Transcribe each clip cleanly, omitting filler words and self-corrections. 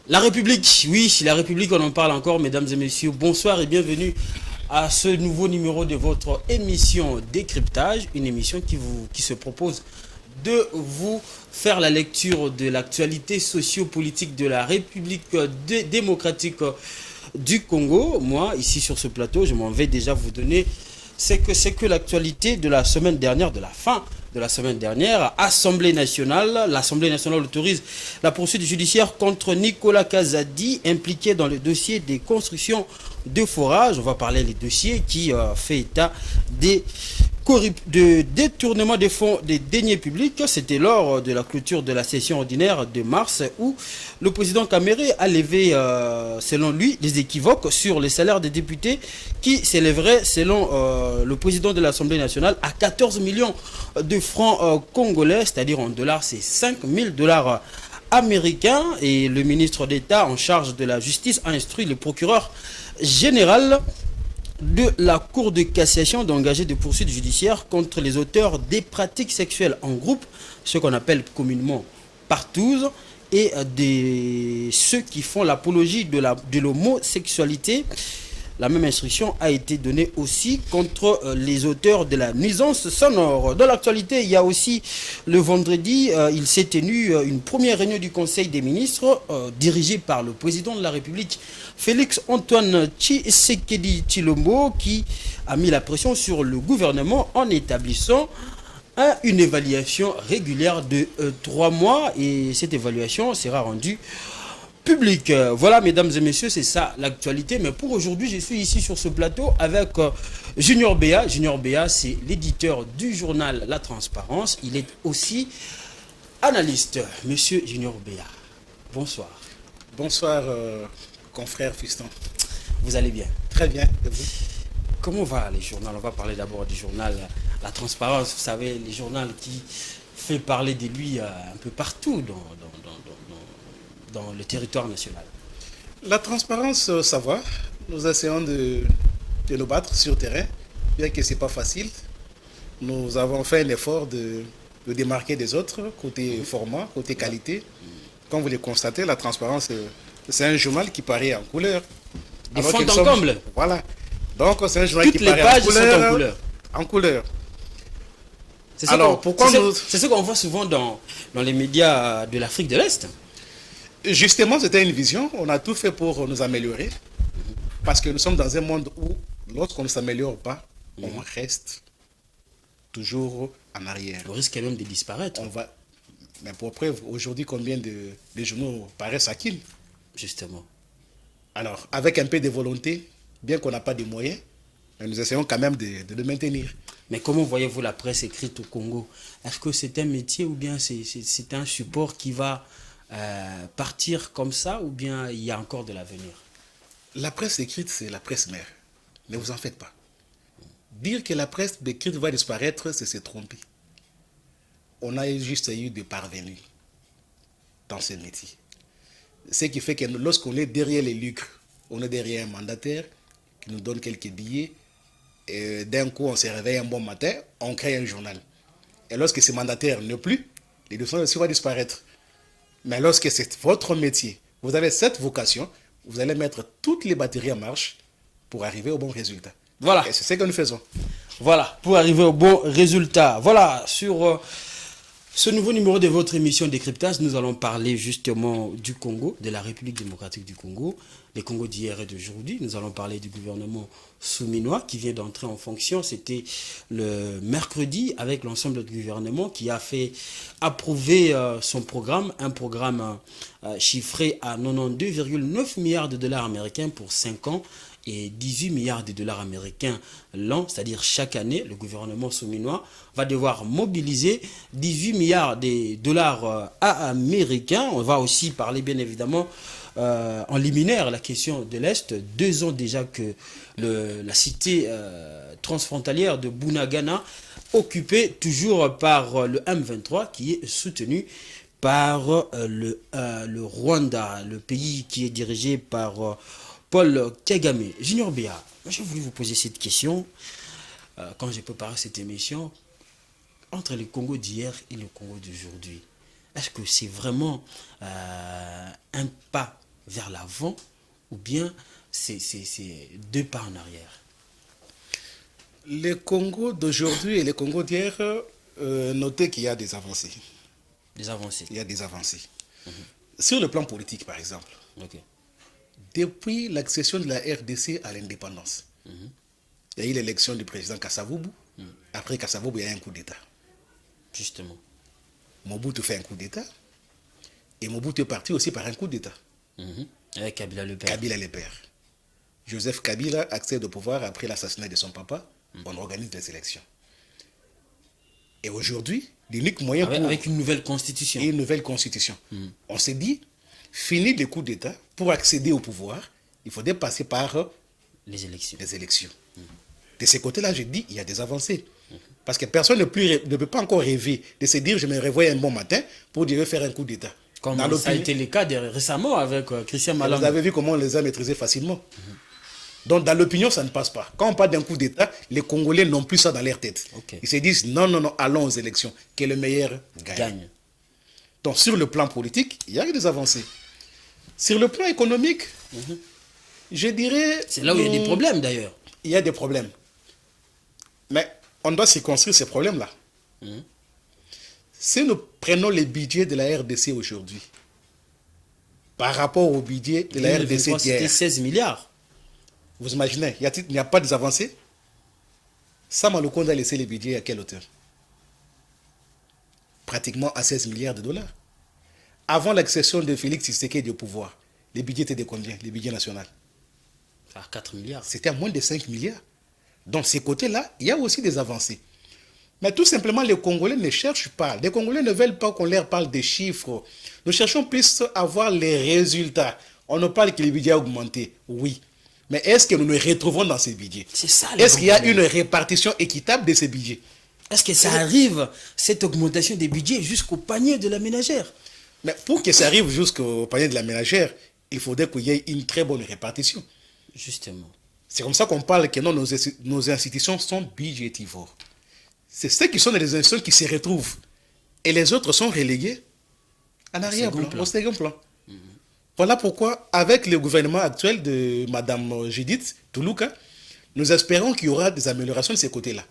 La République, oui, la République, on en parle encore, mesdames et messieurs. Bonsoir et bienvenue à ce nouveau numéro de votre émission Décryptage, une émission qui se propose de vous faire la lecture de l'actualité sociopolitique de la République démocratique du Congo. Moi, ici sur ce plateau, je m'en vais déjà vous donner c'est que l'actualité de la semaine dernière, de la fin de la semaine dernière, l'Assemblée nationale autorise la poursuite judiciaire contre Nicolas Kazadi, impliqué dans le dossier des constructions de forages. On va parler des dossiers qui fait état de détournement des fonds des deniers publics. C'était lors de la clôture de la session ordinaire de mars où le président Kamere a levé, selon lui, des équivoques sur les salaires des députés qui s'élèveraient, selon le président de l'Assemblée nationale, à 14 millions de francs congolais, c'est-à-dire en dollars, c'est 5 000 dollars américains. Et le ministre d'État en charge de la justice a instruit le procureur général de la Cour de cassation d'engager des poursuites judiciaires contre les auteurs des pratiques sexuelles en groupe, ce qu'on appelle communément partouze, et ceux qui font l'apologie de l'homosexualité. La même instruction a été donnée aussi contre les auteurs de la nuisance sonore. Dans l'actualité, il y a aussi le vendredi, il s'est tenu une première réunion du Conseil des ministres dirigée par le président de la République, Félix Antoine Tshisekedi Tshilombo, qui a mis la pression sur le gouvernement en établissant une évaluation régulière de 3 mois. Et cette évaluation sera rendue public. Voilà, mesdames et messieurs, c'est ça l'actualité. Mais pour aujourd'hui, je suis ici sur ce plateau avec Junior Béa. Junior Béa, c'est l'éditeur du journal La Transparence. Il est aussi analyste. Monsieur Junior Béa, bonsoir. Bonsoir, confrère Fiston. Vous allez bien? Très bien. Et vous? Comment va les journaux? On va parler d'abord du journal La Transparence. Vous savez, les journaux qui fait parler de lui un peu partout dans le territoire national. La transparence, ça va. Nous essayons de nous battre sur le terrain, bien que ce n'est pas facile. Nous avons fait un effort de démarquer des autres, côté format, côté qualité. Comme vous le constatez, la transparence, c'est un journal qui paraît en couleur. De fond en comble. Voilà. Donc, c'est un journal Toutes qui les paraît pages en couleur. sont en couleur. En couleur. C'est ce qu'on voit souvent dans les médias de l'Afrique de l'Est. Justement, c'était une vision. On a tout fait pour nous améliorer. Parce que nous sommes dans un monde où, lorsqu'on ne s'améliore pas, on reste toujours en arrière. On risque même de disparaître. Mais pour preuve, aujourd'hui, combien de journaux paraissent acquis? Justement. Alors, avec un peu de volonté, bien qu'on n'a pas de moyens, mais nous essayons quand même de le maintenir. Mais comment voyez-vous la presse écrite au Congo? Est-ce que c'est un métier ou bien c'est un support qui va partir comme ça, ou bien il y a encore de l'avenir? La presse écrite, c'est la presse mère. Ne vous en faites pas. Dire que la presse écrite va disparaître, c'est se tromper. On a juste eu des parvenus dans ce métier. Ce qui fait que lorsqu'on est derrière les lucres, on est derrière un mandataire qui nous donne quelques billets, et d'un coup on se réveille un bon matin, on crée un journal. Et lorsque ce mandataire n'est plus, les leçons aussi vont disparaître. Mais lorsque c'est votre métier, vous avez cette vocation, vous allez mettre toutes les batteries en marche pour arriver au bon résultat. Voilà. Et c'est ce que nous faisons. Voilà, pour arriver au bon résultat. Voilà, sur ce nouveau numéro de votre émission Décryptage, nous allons parler justement du Congo, de la République démocratique du Congo, des Congos d'hier et d'aujourd'hui. Nous allons parler du gouvernement souminois qui vient d'entrer en fonction. C'était le mercredi avec l'ensemble du gouvernement qui a fait approuver son programme, un programme chiffré à 92,9 milliards de dollars américains pour 5 ans et 18 milliards de dollars américains l'an, c'est-à-dire chaque année, le gouvernement souminois va devoir mobiliser 18 milliards de dollars américains. On va aussi parler bien évidemment en liminaire la question de l'Est. 2 ans déjà que la cité transfrontalière de Bunagana, occupée toujours par le M23, qui est soutenu par le Rwanda, le pays qui est dirigé par Paul Kagame. Junior Béa, j'ai voulu vous poser cette question quand j'ai préparé cette émission. Entre le Congo d'hier et le Congo d'aujourd'hui, est-ce que c'est vraiment un pas vers l'avant ou bien c'est deux pas en arrière? Les Congos d'aujourd'hui et les Congos d'hier, notez qu'il y a des avancées. Des avancées. Il y a des avancées. Sur le plan politique, par exemple, Ok. depuis l'accession de la RDC à l'indépendance, il y a eu l'élection du président Kasavubu. Après Kasavubu, il y a eu un coup d'État. Justement. Mobutu fait un coup d'État. Et Mobutu est parti aussi par un coup d'État. Avec Kabila le père. Kabila le père. Joseph Kabila accède au pouvoir après l'assassinat de son papa. On organise des élections. Et aujourd'hui, l'unique moyen avec une nouvelle constitution. Et une nouvelle constitution. On s'est dit, fini les coups d'État, pour accéder au pouvoir, il faudrait passer par les élections. De ce côté-là, je dis, il y a des avancées. Parce que personne ne peut pas encore rêver de se dire, je me réveille un bon matin pour dire faire un coup d'État. Comme ça a été le cas récemment avec Christian Malanga. Vous avez vu comment on les a maîtrisés facilement. Donc, dans l'opinion, ça ne passe pas. Quand on parle d'un coup d'État, les Congolais n'ont plus ça dans leur tête. Ils se disent, non, allons aux élections, que le meilleur gagne. Donc, sur le plan politique, il y a eu des avancées. Sur le plan économique, je dirais... C'est là où il y a des problèmes, d'ailleurs. Il y a des problèmes. Mais on doit circonscrire ces problèmes-là. Si nous prenons les budgets de la RDC aujourd'hui, par rapport au budget de la RDC d'hier... C'était 16 milliards. Vous imaginez, il n'y a pas des avancées? Sama Lukonde a laissé les budgets à quelle hauteur? Pratiquement à 16 milliards de dollars. Avant l'accession de Félix Tshisekedi au pouvoir, les budgets étaient de combien? Les budgets nationaux? À 4 milliards. C'était à moins de 5 milliards. Donc, ces côtés-là, il y a aussi des avancées. Mais tout simplement, les Congolais ne cherchent pas. Les Congolais ne veulent pas qu'on leur parle des chiffres. Nous cherchons plus à voir les résultats. On ne parle que les budgets ont augmenté, oui. Mais est-ce que nous nous retrouvons dans ces budgets? C'est ça. Est-ce qu'il y a une répartition équitable de ces budgets? Est-ce que ça arrive, cette augmentation des budgets, jusqu'au panier de la ménagère? Mais pour que ça arrive jusqu'au panier de la ménagère, il faudrait qu'il y ait une très bonne répartition. Justement. C'est comme ça qu'on parle que non, nos institutions sont budgétivores. C'est ceux qui sont les institutions qui se retrouvent. Et les autres sont relégués en arrière-plan, au second plan. Voilà pourquoi, avec le gouvernement actuel de Mme Judith Toulouka, nous espérons qu'il y aura des améliorations de ces côtés-là.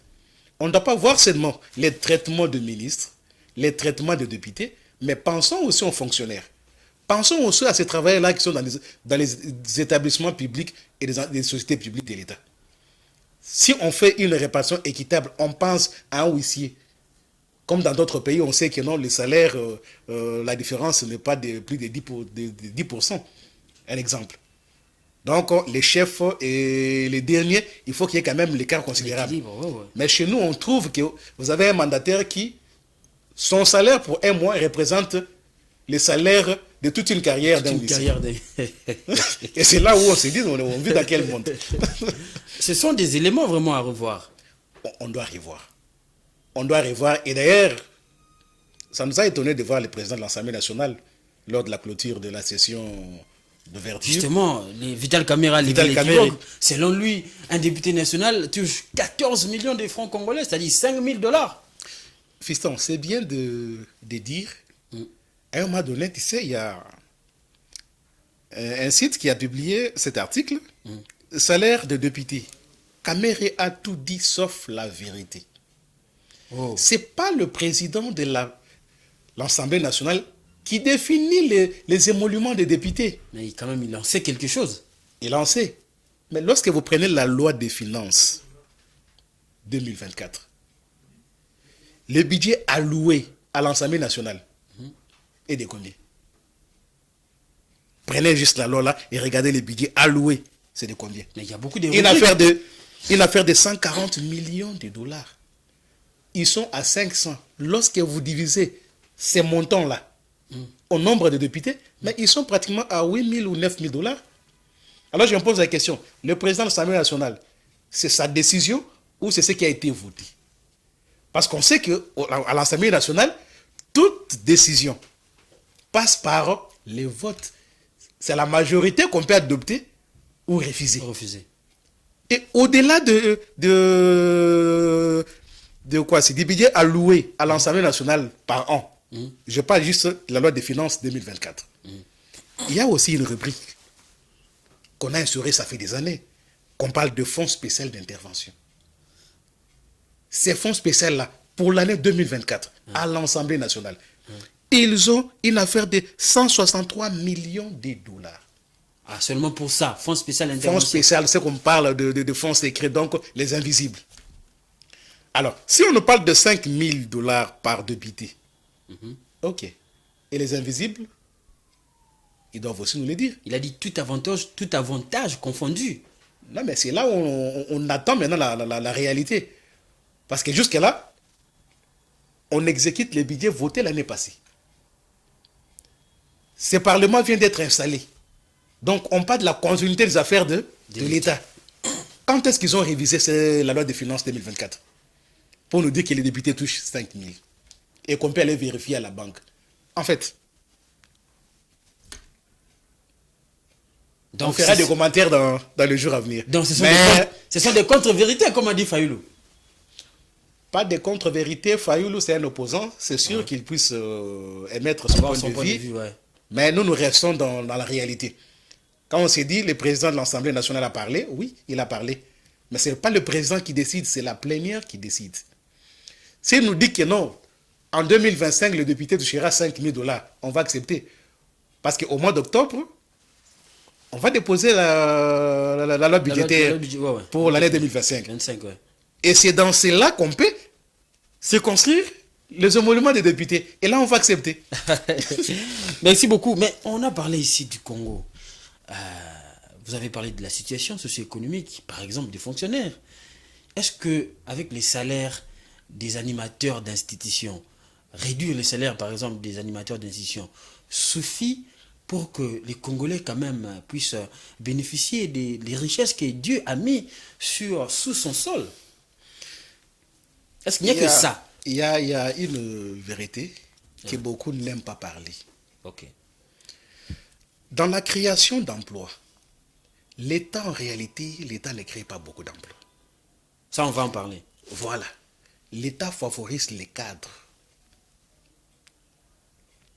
On ne doit pas voir seulement les traitements de ministres, les traitements de députés, mais pensons aussi aux fonctionnaires. Pensons aussi à ces travailleurs-là qui sont dans les établissements publics et des sociétés publiques de l'État. Si on fait une répartition équitable, on pense à un huissier. Comme dans d'autres pays, on sait que non, le salaire, la différence n'est pas de plus de 10%. Un exemple. Donc, les chefs et les derniers, il faut qu'il y ait quand même l'écart considérable. Mais chez nous, on trouve que vous avez un mandataire qui, son salaire pour un mois représente le salaire de toute une carrière d'un huissier. Et c'est là où on se dit, on vit dans quel monde? Ce sont des éléments vraiment à revoir. On doit revoir. On doit revoir. Et d'ailleurs, ça nous a étonné de voir le président de l'Assemblée nationale lors de la clôture de la session d'ouverture. Justement, Vital Kamerhe, selon lui, un député national touche 14 millions de francs congolais, c'est-à-dire 5 000 $. Fiston, c'est bien de dire, à un moment donné, tu sais, il y a un site qui a publié cet article, salaire de député. Kamerhe a tout dit sauf la vérité. C'est pas le président de l'Assemblée nationale qui définit les émoluments des députés. Mais quand même, il en sait quelque chose. Il en sait. Mais lorsque vous prenez la loi des finances 2024, le budget alloué à l'Assemblée nationale est de combien? Prenez juste la loi là et regardez le budget alloué, c'est de combien? Mais il y a beaucoup de... Une affaire de 140 millions de dollars. Ils sont à 500. Lorsque vous divisez ces montants-là au nombre de députés, mais ils sont pratiquement à 8 000 ou 9 000 $. Alors je me pose la question, le président de l'Assemblée nationale, c'est sa décision ou c'est ce qui a été voté? Parce qu'on sait qu'à l'Assemblée nationale, toute décision passe par les votes. C'est la majorité qu'on peut adopter ou refuser. Et au-delà de quoi? C'est des budgets alloués à l'Assemblée nationale par an. Je parle juste de la loi des finances 2024. Il y a aussi une rubrique qu'on a instaurée, ça fait des années, qu'on parle de fonds spécial d'intervention. Ces fonds spéciaux-là, pour l'année 2024, à l'Assemblée nationale, ils ont une affaire de 163 millions de dollars. Ah, seulement pour ça, fonds spécial intervention. Fonds spécial, c'est qu'on parle de fonds secrets, donc les invisibles. Alors, si on nous parle de 5 000 dollars par député, ok. Et les invisibles, ils doivent aussi nous le dire. Il a dit tout avantage confondu. Non, mais c'est là où on attend maintenant la réalité. Parce que jusque-là, on exécute les budgets votés l'année passée. Ce Parlement vient d'être installé. Donc, on parle de la continuité des affaires de l'État. Quand est-ce qu'ils ont révisé la loi de finances 2024 pour nous dire que les députés touchent 5 000 et qu'on peut aller vérifier à la banque? En fait, donc, on fera des commentaires dans le jour à venir. Donc, ce sont des contre-vérités, comme a dit Fayoulou. Pas de contre-vérité. Fayoulou, c'est un opposant. C'est sûr qu'il puisse émettre son point de vue. Ouais. Mais nous restons dans la réalité. Quand on s'est dit, le président de l'Assemblée nationale a parlé, oui, il a parlé. Mais ce n'est pas le président qui décide, c'est la plénière qui décide. S'il nous dit que non, en 2025, le député touchera 5 000 dollars, on va accepter. Parce qu'au mois d'octobre, on va déposer la loi budgétaire pour l'année 2025. 25, ouais. Et c'est dans cela qu'on peut circonscrire les émoluments des députés. Et là, on va accepter. Merci beaucoup. Mais on a parlé ici du Congo. Vous avez parlé de la situation socio-économique, par exemple, des fonctionnaires. Est-ce que, avec les salaires des animateurs d'institutions, réduire les salaires, par exemple, des animateurs d'institutions, suffit pour que les Congolais, quand même, puissent bénéficier des richesses que Dieu a mis sous son sol? Est-ce qu'il n'y a que ça? Il y a une vérité que beaucoup n'aiment pas parler. Ok. Dans la création d'emplois, l'État, en réalité, l'État ne crée pas beaucoup d'emplois. Ça, on va en parler. Voilà. L'État favorise les cadres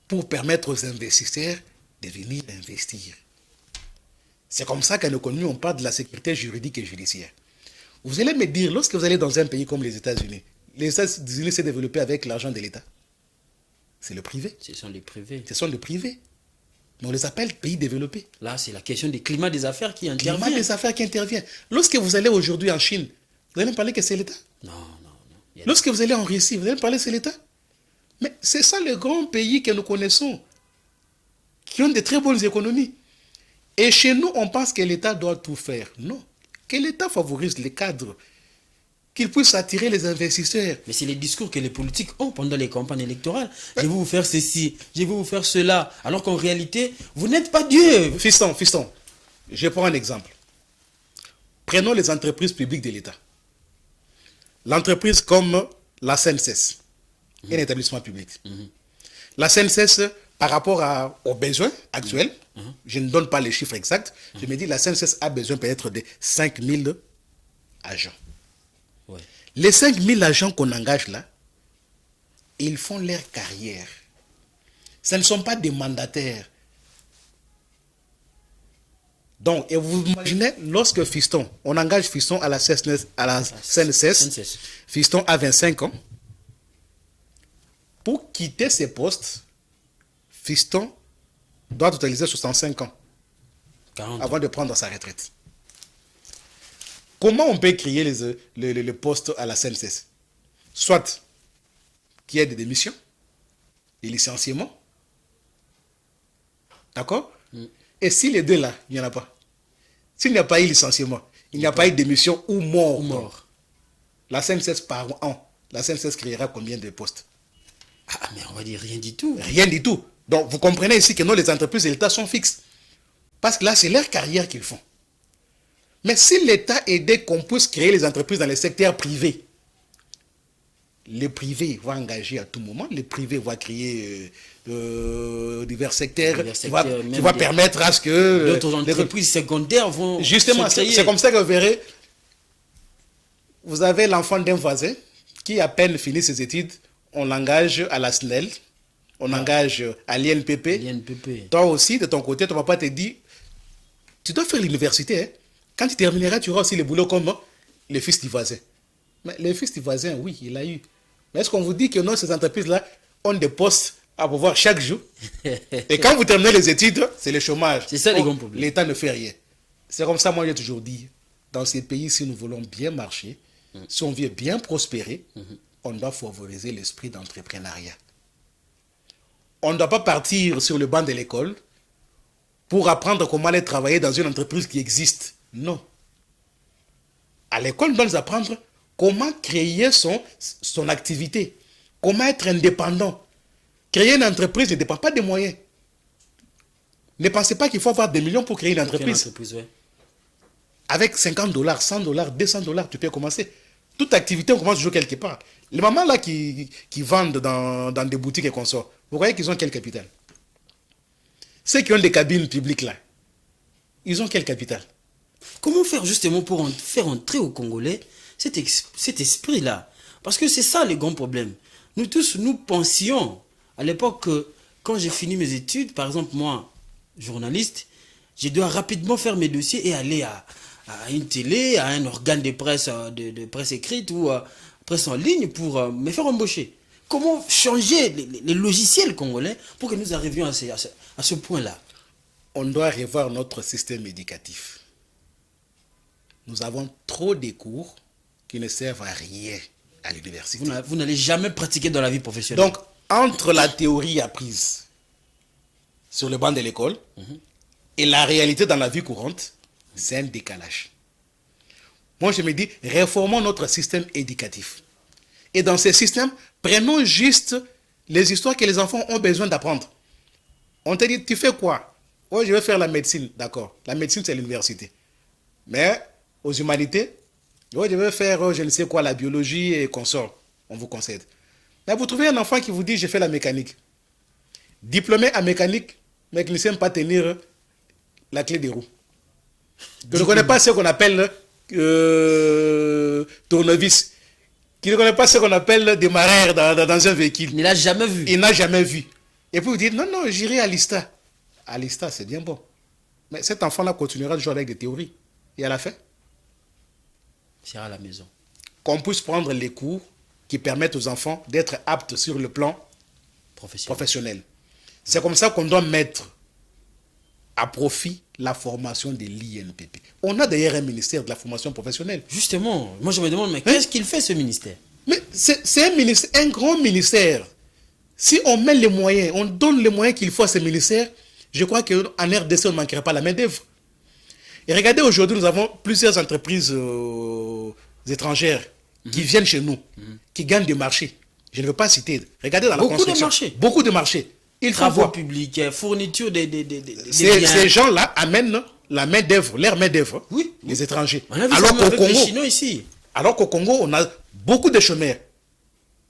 pour permettre aux investisseurs de venir investir. C'est comme ça qu'en économie, on parle de la sécurité juridique et judiciaire. Vous allez me dire, lorsque vous allez dans un pays comme les États-Unis s'est développé avec l'argent de l'État. C'est le privé. Ce sont les privés. Ce sont les privés. Mais on les appelle pays développés. Là, c'est la question du climat des affaires qui intervient. Climat des affaires qui intervient. Lorsque vous allez aujourd'hui en Chine, vous allez me parler que c'est l'État? Non. Lorsque vous allez en Russie, vous allez me parler que c'est l'État? Mais c'est ça les grands pays que nous connaissons, qui ont de très bonnes économies. Et chez nous, on pense que l'État doit tout faire. Non. Que l'État favorise les cadres, qu'il puisse attirer les investisseurs. Mais c'est les discours que les politiques ont pendant les campagnes électorales. Je vais vous faire ceci, je vais vous faire cela. Alors qu'en réalité, vous n'êtes pas Dieu. Fiston, je prends un exemple. Prenons les entreprises publiques de l'État. L'entreprise comme la SNCS, un établissement public. La SNCS, par rapport aux besoins actuels, je ne donne pas les chiffres exacts, je me dis la SNCS a besoin peut-être de 5 000 agents. Ouais. Les 5 000 agents qu'on engage là, ils font leur carrière. Ce ne sont pas des mandataires. Donc, et vous imaginez, lorsque Fiston, on engage Fiston à la SNCS, Fiston a 25 ans. Pour quitter ses postes, Fiston doit totaliser 65 ans avant de prendre sa retraite. Comment on peut créer les postes à la SNCS? Soit qu'il y ait des démissions, des licenciements. D'accord? Et si les deux là, il n'y en a pas. S'il n'y a pas eu licenciement, il n'y a pas eu démission ou mort. La SNCS par an, la SNCS créera combien de postes? Ah, mais on va dire rien du tout. Rien du tout. Donc, vous comprenez ici que non, les entreprises de l'État sont fixes. Parce que là, c'est leur carrière qu'ils font. Mais si l'État aidait qu'on puisse créer les entreprises dans le secteur privé, les privés vont engager à tout moment, les privés vont créer divers secteurs qui vont permettre à ce que... D'autres entreprises secondaires vont... Justement, c'est comme ça que vous verrez, vous avez l'enfant d'un voisin qui à peine finit ses études, on l'engage à la SNEL on engage à l'INPP. L'INPP. Toi aussi, de ton côté, ton papa te dit, tu dois faire l'université. Hein. Quand tu termineras, tu auras aussi le boulot comme le fils du voisin. Mais le fils du voisin, oui, il a eu. Mais est-ce qu'on vous dit que non, ces entreprises-là ont des postes à pouvoir chaque jour? Et quand vous terminez les études, c'est le chômage. C'est ça les grands problèmes. L'État ne fait rien. C'est comme ça, moi j'ai toujours dit, dans ces pays, si nous voulons bien marcher, si on veut bien prospérer, on doit favoriser l'esprit d'entrepreneuriat. On ne doit pas partir sur le banc de l'école pour apprendre comment aller travailler dans une entreprise qui existe. Non. À l'école, on doit nous apprendre comment créer son activité, comment être indépendant. Créer une entreprise ne dépend pas des moyens. Ne pensez pas qu'il faut avoir des millions pour créer une entreprise. Ouais. Avec 50 $, 100 $, 200 $, tu peux commencer. Toute activité, on commence toujours quelque part. Les mamans là qui vendent dans des boutiques et consorts, vous voyez qu'ils ont quel capital? Ceux qui ont des cabines publiques là, ils ont quel capital? Comment faire justement pour faire entrer aux Congolais cet esprit-là? Parce que c'est ça le grand problème. Nous tous, nous pensions à l'époque que quand j'ai fini mes études, par exemple moi, journaliste, je dois rapidement faire mes dossiers et aller à une télé, à un organe de presse, de presse écrite ou presse en ligne pour me faire embaucher. Comment changer les logiciels congolais pour que nous arrivions à ce point-là? On doit revoir notre système éducatif. Nous avons trop de cours qui ne servent à rien à l'université. Vous n'allez jamais pratiquer dans la vie professionnelle. Donc, entre la théorie apprise sur le banc de l'école et la réalité dans la vie courante, c'est un décalage. Moi, je me dis, réformons notre système éducatif. Et dans ce système, prenons juste les histoires que les enfants ont besoin d'apprendre. On te dit, tu fais quoi? Oh, je vais faire la médecine. D'accord. La médecine, c'est l'université. Mais aux humanités, oh, je vais faire, je ne sais quoi, la biologie et consorts. On vous concède. Mais vous trouvez un enfant qui vous dit, je fais la mécanique. Diplômé en mécanique, mais qui ne sait pas tenir la clé des roues. Qui ne connaît pas ce qu'on appelle tournevis. Qui ne connaît pas ce qu'on appelle démarreur dans un véhicule. Il n'a jamais vu. Il n'a jamais vu. Et puis vous dites, non, non, j'irai à l'ISTA. À l'ISTA, c'est bien bon. Mais cet enfant-là continuera de jouer avec des théories. Et à la fin, c'est à la maison. Qu'on puisse prendre les cours qui permettent aux enfants d'être aptes sur le plan professionnel. C'est comme ça qu'on doit mettre à profit la formation de l'INPP. On a d'ailleurs un ministère de la formation professionnelle. Justement, moi je me demande, mais qu'est-ce qu'il fait ce ministère? Mais c'est un grand ministère. Si on met les moyens, on donne les moyens qu'il faut à ce ministère, je crois qu'en RDC, on ne manquera pas la main-d'œuvre. Et regardez, aujourd'hui, nous avons plusieurs entreprises étrangères qui viennent chez nous, qui gagnent des marchés. Je ne veux pas citer. Regardez dans la construction. Beaucoup de marchés. Beaucoup de marchés. Ils travaux publics, fourniture des ces gens-là amènent la main-d'œuvre, leur main-d'œuvre, oui, les étrangers. Alors qu'au Congo, les Chinois ici. Alors qu'au Congo, on a beaucoup de chômeurs.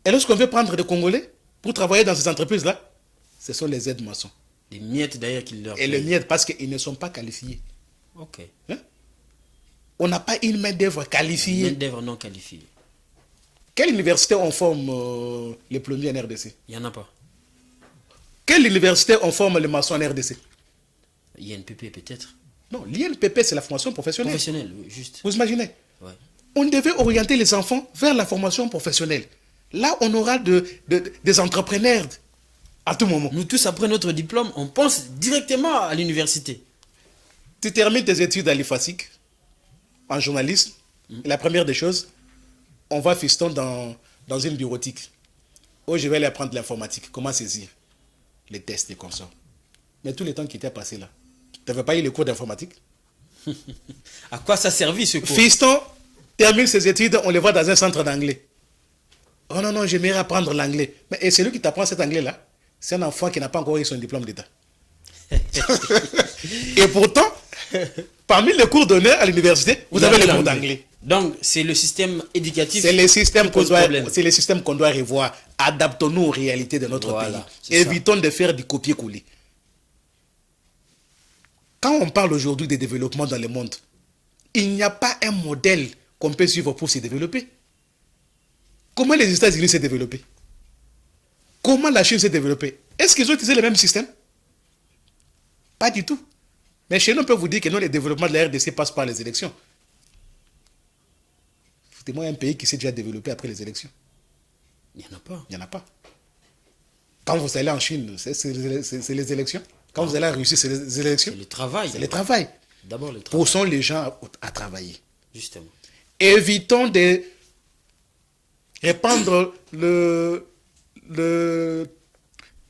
Et lorsqu'on veut prendre des Congolais pour travailler dans ces entreprises-là, ce sont les aides maçons. Les miettes d'ailleurs qu'ils leur Et les miettes parce qu'ils ne sont pas qualifiés. Ok. Hein? On n'a pas une main-d'œuvre qualifiée. Une main-d'œuvre non qualifiée. Quelle université on forme les plombiers en RDC? Il n'y en a pas. Quelle université on forme les maçons en RDC? INPP peut-être. Non, l'INPP c'est la formation professionnelle. Professionnelle, oui, juste. Vous imaginez? Ouais. On devait orienter les enfants vers la formation professionnelle. Là, on aura des entrepreneurs à tout moment. Nous tous, après notre diplôme, on pense directement à l'université. Tu termines tes études à l'IFASIC, en journalisme. Et la première des choses, on va fiston dans une bureautique. Oh, je vais aller apprendre l'informatique. Comment saisir les tests et consorts. Mais tout le temps qui était passé là, tu n'avais pas eu le cours d'informatique? À quoi ça servit ce cours? Fiston termine ses études, on le voit dans un centre d'anglais. Oh non, non, j'aimerais apprendre l'anglais. Mais et celui qui t'apprend cet anglais-là, c'est un enfant qui n'a pas encore eu son diplôme d'État. Et pourtant, parmi les cours d'honneur à l'université, vous avez le cours d'anglais. Donc, c'est le système éducatif. C'est le système qu'on doit revoir. Adaptons-nous aux réalités de notre pays. Évitons de faire du copier-coller. Quand on parle aujourd'hui de développement dans le monde, il n'y a pas un modèle qu'on peut suivre pour se développer. Comment les États-Unis s'est développé? Comment la Chine s'est développée? Est-ce qu'ils ont utilisé le même système? Pas du tout. Mais chez nous, on peut vous dire que non, le développement de la RDC passe par les élections. Foutez-moi un pays qui s'est déjà développé après les élections. Il n'y en a pas. Il n'y en a pas. Quand vous allez en Chine, c'est les élections. Quand vous allez en Russie, c'est les élections. C'est le travail. C'est le travail. D'abord le travail. Poussons les gens à travailler. Justement. Évitons de répandre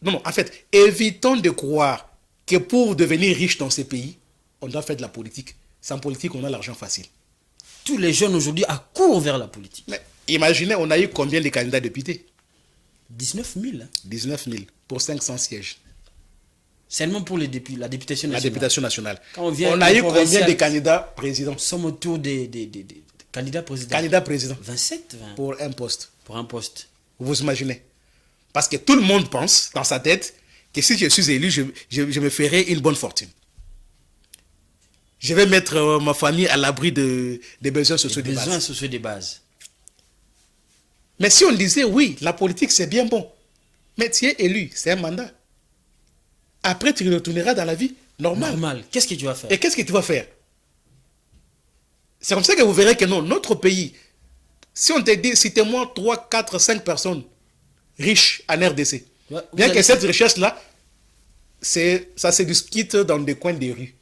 Non, en fait, évitons de croire que pour devenir riche dans ces pays, on doit faire de la politique. Sans politique, on a l'argent facile. Tous les jeunes aujourd'hui accourent vers la politique. Mais imaginez, on a eu combien de candidats députés? 19 000. Hein. 19 000 pour 500 sièges. Seulement pour la députation nationale. La députation nationale. Quand on a eu combien de candidats présidents? Nous sommes autour des candidats présidents. Candidats présidents. 27, 20. Pour un poste. Pour un poste. Vous imaginez? Parce que tout le monde pense dans sa tête que si je suis élu, je me ferai une bonne fortune. Je vais mettre ma famille à l'abri des besoins sociaux de base. Besoins sociaux de base. Mais si on disait oui, la politique c'est bien bon, mais tu es élu, c'est un mandat. Après, tu retourneras dans la vie normale. Normal. Qu'est-ce que tu vas faire? Et qu'est-ce que tu vas faire? C'est comme ça que vous verrez que non, notre pays, si on te dit, citez-moi 3, 4, 5 personnes riches en RDC, Ouais, bien que cette richesse-là, ça se discute dans des coins des rues.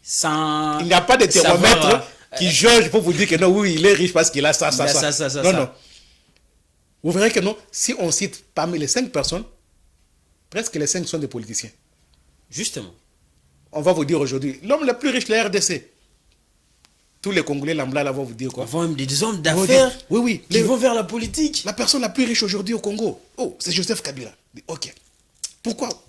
Sans Il n'y a pas de thermomètre savoir, qui jauge pour vous dire que non, oui, il est riche parce qu'il a ça, ça, il a ça. ça. Non. Vous verrez que non, si on cite parmi les 5 personnes, presque les 5 sont des politiciens. Justement. On va vous dire aujourd'hui, l'homme le plus riche de la RDC. Tous les Congolais lambda là vont vous dire quoi? On voit même des hommes d'affaires oui, qui vont vers la politique. La personne la plus riche aujourd'hui au Congo, oh, c'est Joseph Kabila. Ok. Pourquoi?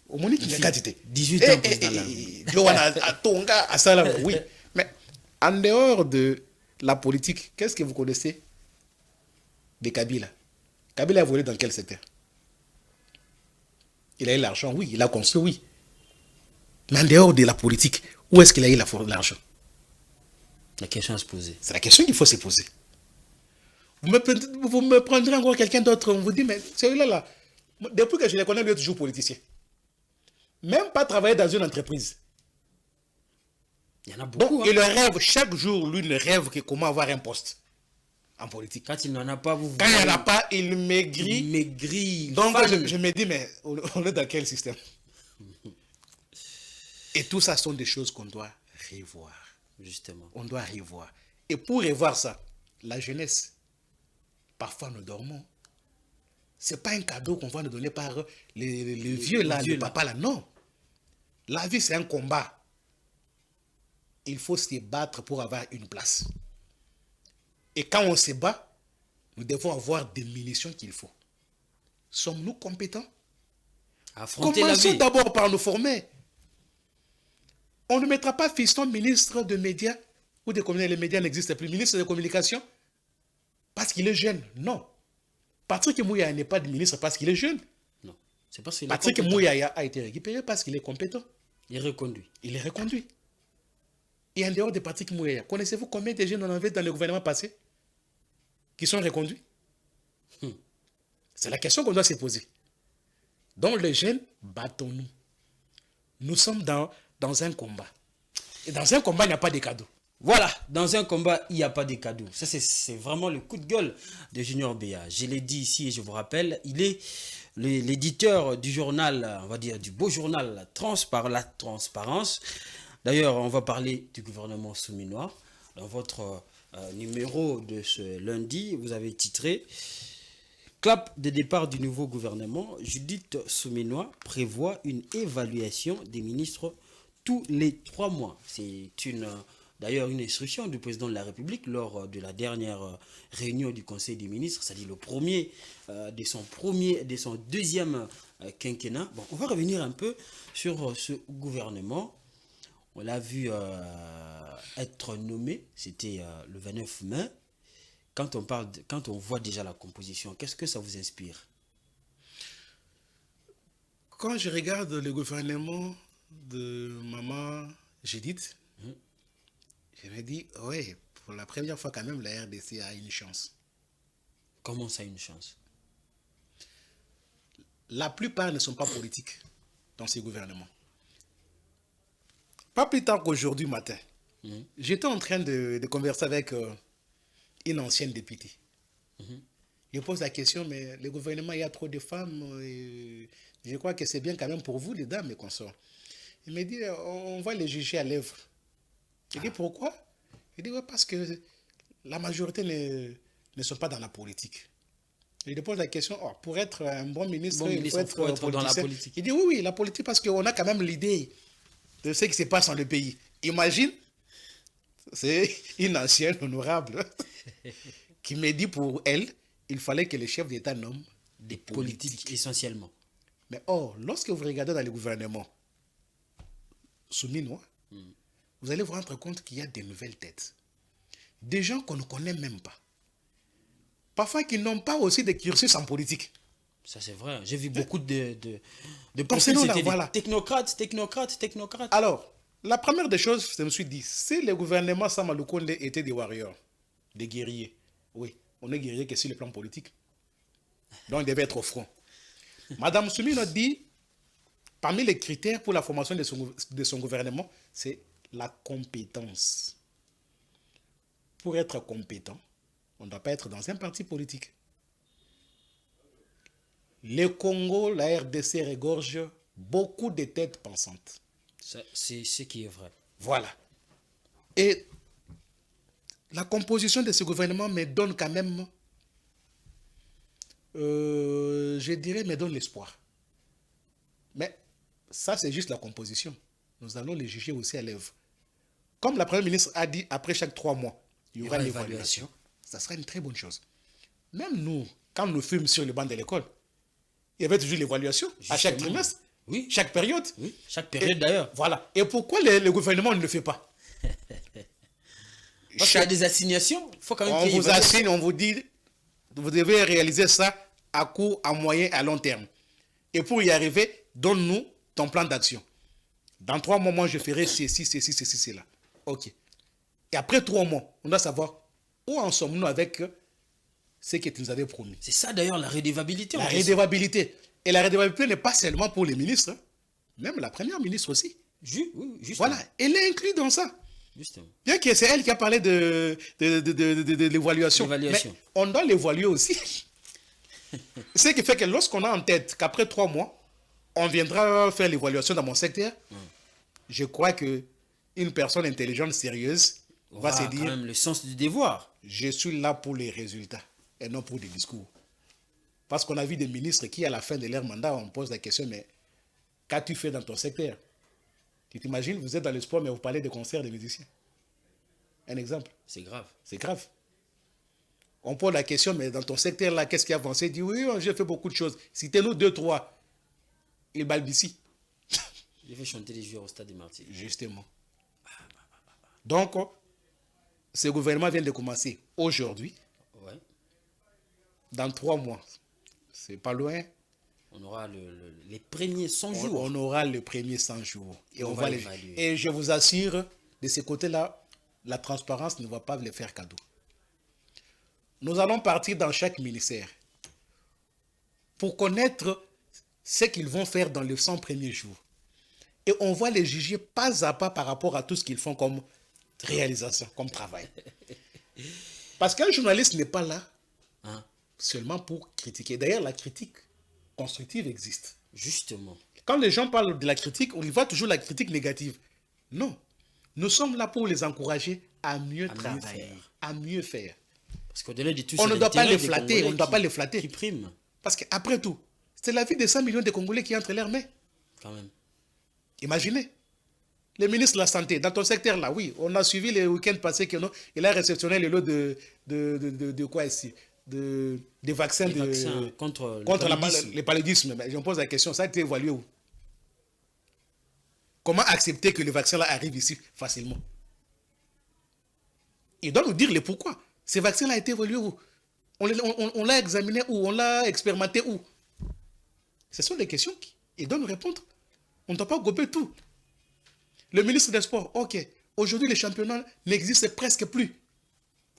Au Monique, il y a 18 ans président à Tonga, à Salam, oui. Mais en dehors de la politique, qu'est-ce que vous connaissez de Kabila? Kabila a volé dans quel secteur? Il a eu l'argent, oui. Il a construit, oui. Mais en dehors de la politique, où est-ce qu'il a eu l'argent? La question à se poser. C'est la question qu'il faut se poser. Vous me prendrez encore quelqu'un d'autre, on vous dit, mais celui-là, là, depuis que je le connais, lui est toujours politicien. Même pas travailler dans une entreprise. Il y en a beaucoup. Donc, il rêve, chaque jour, lui ne rêve que comment avoir un poste en politique. Quand il n'en a pas, Quand il n'en a pas, il maigrit. Il maigrit. Donc, je me dis, mais on est dans quel système? Et tout ça sont des choses qu'on doit revoir. Justement. On doit revoir. Et pour revoir ça, la jeunesse, parfois nous dormons. Ce n'est pas un cadeau qu'on va nous donner par les vieux là, les papas là. Non. La vie, c'est un combat. Il faut se battre pour avoir une place. Et quand on se bat, nous devons avoir des munitions qu'il faut. Sommes-nous compétents? Commençons d'abord par nous former. On ne mettra pas fiston ministre de médias ou de communication. Les médias n'existent plus. Ministre de communication parce qu'il est jeune. Non. Patrick Mouyaya n'est pas de ministre parce qu'il est jeune. Non. C'est parce qu'il Patrick Mouyaya a été récupéré parce qu'il est compétent. Il est reconduit. Il est reconduit. Et en dehors de Patrick Mouyaya, connaissez-vous combien de jeunes on avait dans le gouvernement passé qui sont reconduits? C'est la question qu'on doit se poser. Donc les jeunes, battons-nous. Nous sommes dans un combat. Et dans un combat, il n'y a pas de cadeaux. Voilà, dans un combat, il n'y a pas de cadeaux. Ça, c'est vraiment le coup de gueule de Junior Béa. Je l'ai dit ici et je vous rappelle, il est l'éditeur du journal, on va dire du beau journal La Transparence. D'ailleurs, on va parler du gouvernement souminois. Dans votre numéro de ce lundi, vous avez titré « Clap de départ du nouveau gouvernement, Judith Souminois prévoit une évaluation des ministres tous les 3 mois. » C'est d'ailleurs une instruction du président de la République lors de la dernière réunion du Conseil des ministres, c'est-à-dire le premier de son deuxième quinquennat. Bon, on va revenir un peu sur ce gouvernement. On l'a vu être nommé, c'était le 29 mai. Quand on voit déjà la composition, qu'est-ce que ça vous inspire? Quand je regarde le gouvernement de maman Judith, je me dis, oui, pour la première fois quand même, la RDC a une chance. Comment ça, une chance? la plupart ne sont pas politiques dans ces gouvernements. Pas plus tard qu'aujourd'hui matin, j'étais en train de converser avec une ancienne députée. Je pose la question, mais le gouvernement, il y a trop de femmes. Je crois que c'est bien quand même pour vous, les dames et consorts. Il me dit, on va les juger à l'œuvre. Je dis, pourquoi? Il dit, ouais, parce que la majorité ne sont pas dans la politique. Je lui pose la question, oh, pour être un bon ministre, il faut être dans la politique. Il dit, oui, la politique, parce qu'on a quand même l'idée de ce qui se passe dans le pays. Imagine, c'est une ancienne honorable qui me dit pour elle, il fallait que les chefs d'État nomment des politiques essentiellement. Mais or, lorsque vous regardez dans le gouvernement souminois, vous allez vous rendre compte qu'il y a des nouvelles têtes. Des gens qu'on ne connaît même pas. Parfois qui n'ont pas aussi de cursus en politique. Ça c'est vrai. J'ai vu beaucoup de profils, c'était voilà. Technocrates. Alors, la première des choses, je me suis dit, si le gouvernement Sama Lukonde était des warriors, des guerriers, oui, on est guerrier que sur le plan politique. Donc, il devait être au front. Madame Soumino dit, parmi les critères pour la formation de son gouvernement, c'est la compétence. Pour être compétent, on ne doit pas être dans un parti politique. Le Congo, la RDC regorge beaucoup de têtes pensantes. C'est ce qui est vrai. Voilà. Et la composition de ce gouvernement me donne quand même, je dirais, me donne l'espoir. Mais ça, c'est juste la composition. Nous allons les juger aussi à l'œuvre. Comme la Première ministre a dit, après chaque 3 mois, il y aura l'évaluation. Ça sera une très bonne chose. Même nous, quand nous fûmes sur le banc de l'école, il y avait toujours l'évaluation à chaque trimestre. Oui. Chaque période. Oui, chaque période d'ailleurs. Voilà. Et pourquoi le gouvernement ne le fait pas? Parce qu'il y a des assignations. Faut quand même on vous assigne, on vous dit, vous devez réaliser ça à court, à moyen, à long terme. Et pour y arriver, donne-nous ton plan d'action. Dans 3 mois, moi, je ferai ceci, cela. OK. Et après 3 mois, on doit savoir où en sommes-nous avec ce que tu nous avais promis. C'est ça d'ailleurs la redevabilité. La redevabilité. Et la redevabilité n'est pas seulement pour les ministres, hein. Même la première ministre aussi. Oui, justement. Voilà, elle est inclue dans ça. Justement. Bien que c'est elle qui a parlé de l'évaluation. Mais on doit l'évaluer aussi. Ce qui fait que lorsqu'on a en tête qu'après 3 mois, on viendra faire l'évaluation dans mon secteur, je crois que une personne intelligente, sérieuse, va se dire, quand même le sens du devoir. Je suis là pour les résultats et non pour des discours. Parce qu'on a vu des ministres qui, à la fin de leur mandat, on pose la question, mais qu'as-tu fait dans ton secteur? Tu t'imagines, vous êtes dans le sport, mais vous parlez de concerts de musiciens. Un exemple. C'est grave. C'est grave. On pose la question, mais dans ton secteur, là, qu'est-ce qui a avancé? Il dit, oui, j'ai fait beaucoup de choses. Citez-nous 2, 3. Il balbutie. J'ai fait chanter les joueurs au stade des Martyrs. Justement. Donc, ce gouvernement vient de commencer aujourd'hui. Ouais. Dans 3 mois. C'est pas loin. On aura les premiers 100 jours. On aura le premier 100 jours. Et on va l'évaluer. Et je vous assure, de ce côté-là, la transparence ne va pas les faire cadeau. Nous allons partir dans chaque ministère pour connaître ce qu'ils vont faire dans les 100 premiers jours. Et on va les juger pas à pas par rapport à tout ce qu'ils font comme réalisation, comme travail. Parce qu'un journaliste n'est pas là seulement pour critiquer. D'ailleurs, la critique constructive existe. Justement. Quand les gens parlent de la critique, on y voit toujours la critique négative. Non. Nous sommes là pour les encourager à mieux travailler, à mieux faire. Parce qu'au-delà de tout, on ne doit pas les flatter, on ne doit pas les flatter. Qui prime. Parce qu'après tout, c'est la vie de 5 millions de Congolais qui est entre leurs mains. Quand même. Imaginez. Le ministre de la Santé, dans ton secteur là, oui, on a suivi les week-ends passés qu'il a réceptionné le lot de quoi ici? Des vaccins, contre le paludisme. Mais je me pose la question, ça a été évalué où? Comment accepter que le vaccin là arrive ici facilement? Il doit nous dire le pourquoi. Ces vaccins-là ont été évalués où? On l'a examiné où? On l'a expérimenté où? Ce sont des questions qu'il doit nous répondre. On ne doit pas gober tout. Le ministre des Sports, ok. Aujourd'hui, les championnats n'existent presque plus.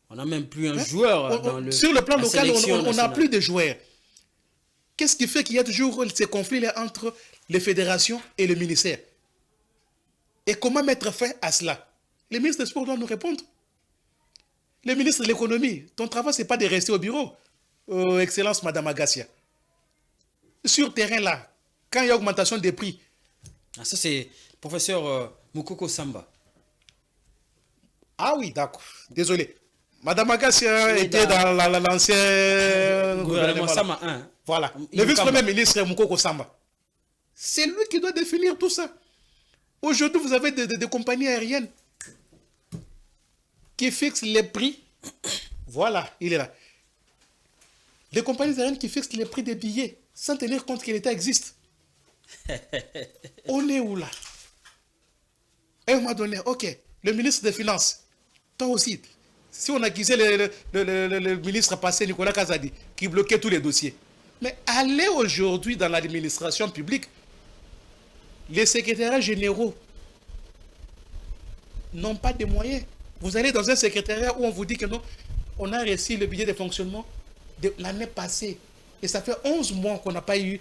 On n'a même plus un joueur dans sur le plan local, on n'a plus de joueurs. Qu'est-ce qui fait qu'il y a toujours ces conflits-là entre les fédérations et le ministère? Et comment mettre fin à cela? Le ministre des Sports doit nous répondre. Le ministre de l'économie, ton travail, ce n'est pas de rester au bureau. Excellence, Madame Agassia. Sur terrain, là, quand il y a augmentation des prix. Ah, ça, c'est professeur Mukoko Samba. Ah oui, d'accord. Désolé. Madame Agassia était dans l'ancien gouvernement Sama 1. Voilà. Le vice-premier ministre Mukoko Samba. C'est lui qui doit définir tout ça. Aujourd'hui, vous avez des compagnies aériennes qui fixent les prix. Voilà, il est là. Des compagnies aériennes qui fixent les prix des billets sans tenir compte que l'État existe. On est où là? Et on m'a donné, ok, le ministre des Finances, toi aussi, si on accusait le ministre passé, Nicolas Kazadi, qui bloquait tous les dossiers. Mais allez aujourd'hui dans l'administration publique, les secrétariats généraux n'ont pas de moyens. Vous allez dans un secrétariat où on vous dit que non, on a reçu le budget de fonctionnement de l'année passée. Et ça fait 11 mois qu'on n'a pas eu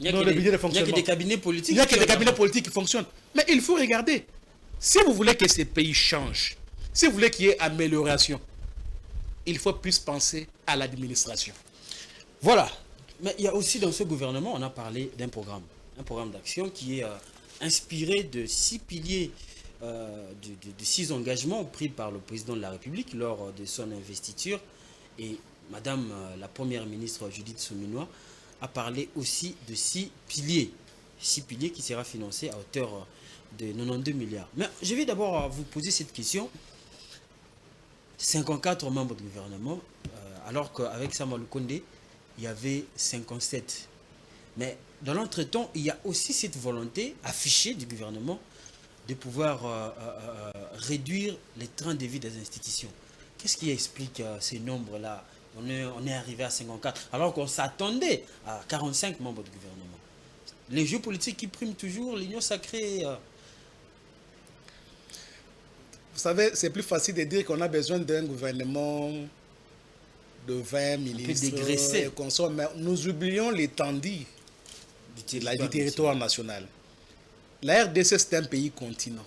le budget de fonctionnement. Il n'y a que des cabinets politiques. Il n'y a que des cabinets politiques qui fonctionnent. Mais il faut regarder. Si vous voulez que ces pays changent, si vous voulez qu'il y ait amélioration, il faut plus penser à l'administration. Voilà. Mais il y a aussi dans ce gouvernement, on a parlé d'un programme d'action qui est inspiré de 6 piliers, de 6 engagements pris par le président de la République lors de son investiture. Et Madame la Première ministre Judith Suminwa a parlé aussi de 6 piliers. 6 piliers qui sera financé à hauteur de 92 milliards. Mais je vais d'abord vous poser cette question. 54 membres du gouvernement, alors qu'avec Samuel Kondé, il y avait 57. Mais dans l'entretemps, il y a aussi cette volonté affichée du gouvernement de pouvoir réduire les trains de vie des institutions. Qu'est-ce qui explique ces nombres-là? On est arrivé à 54, alors qu'on s'attendait à 45 membres du gouvernement. Les jeux politiques qui priment toujours, l'union sacrée... Vous savez, c'est plus facile de dire qu'on a besoin d'un gouvernement de 20 ministres et consorts, mais nous oublions l'étendue du territoire national. La RDC, c'est un pays continent.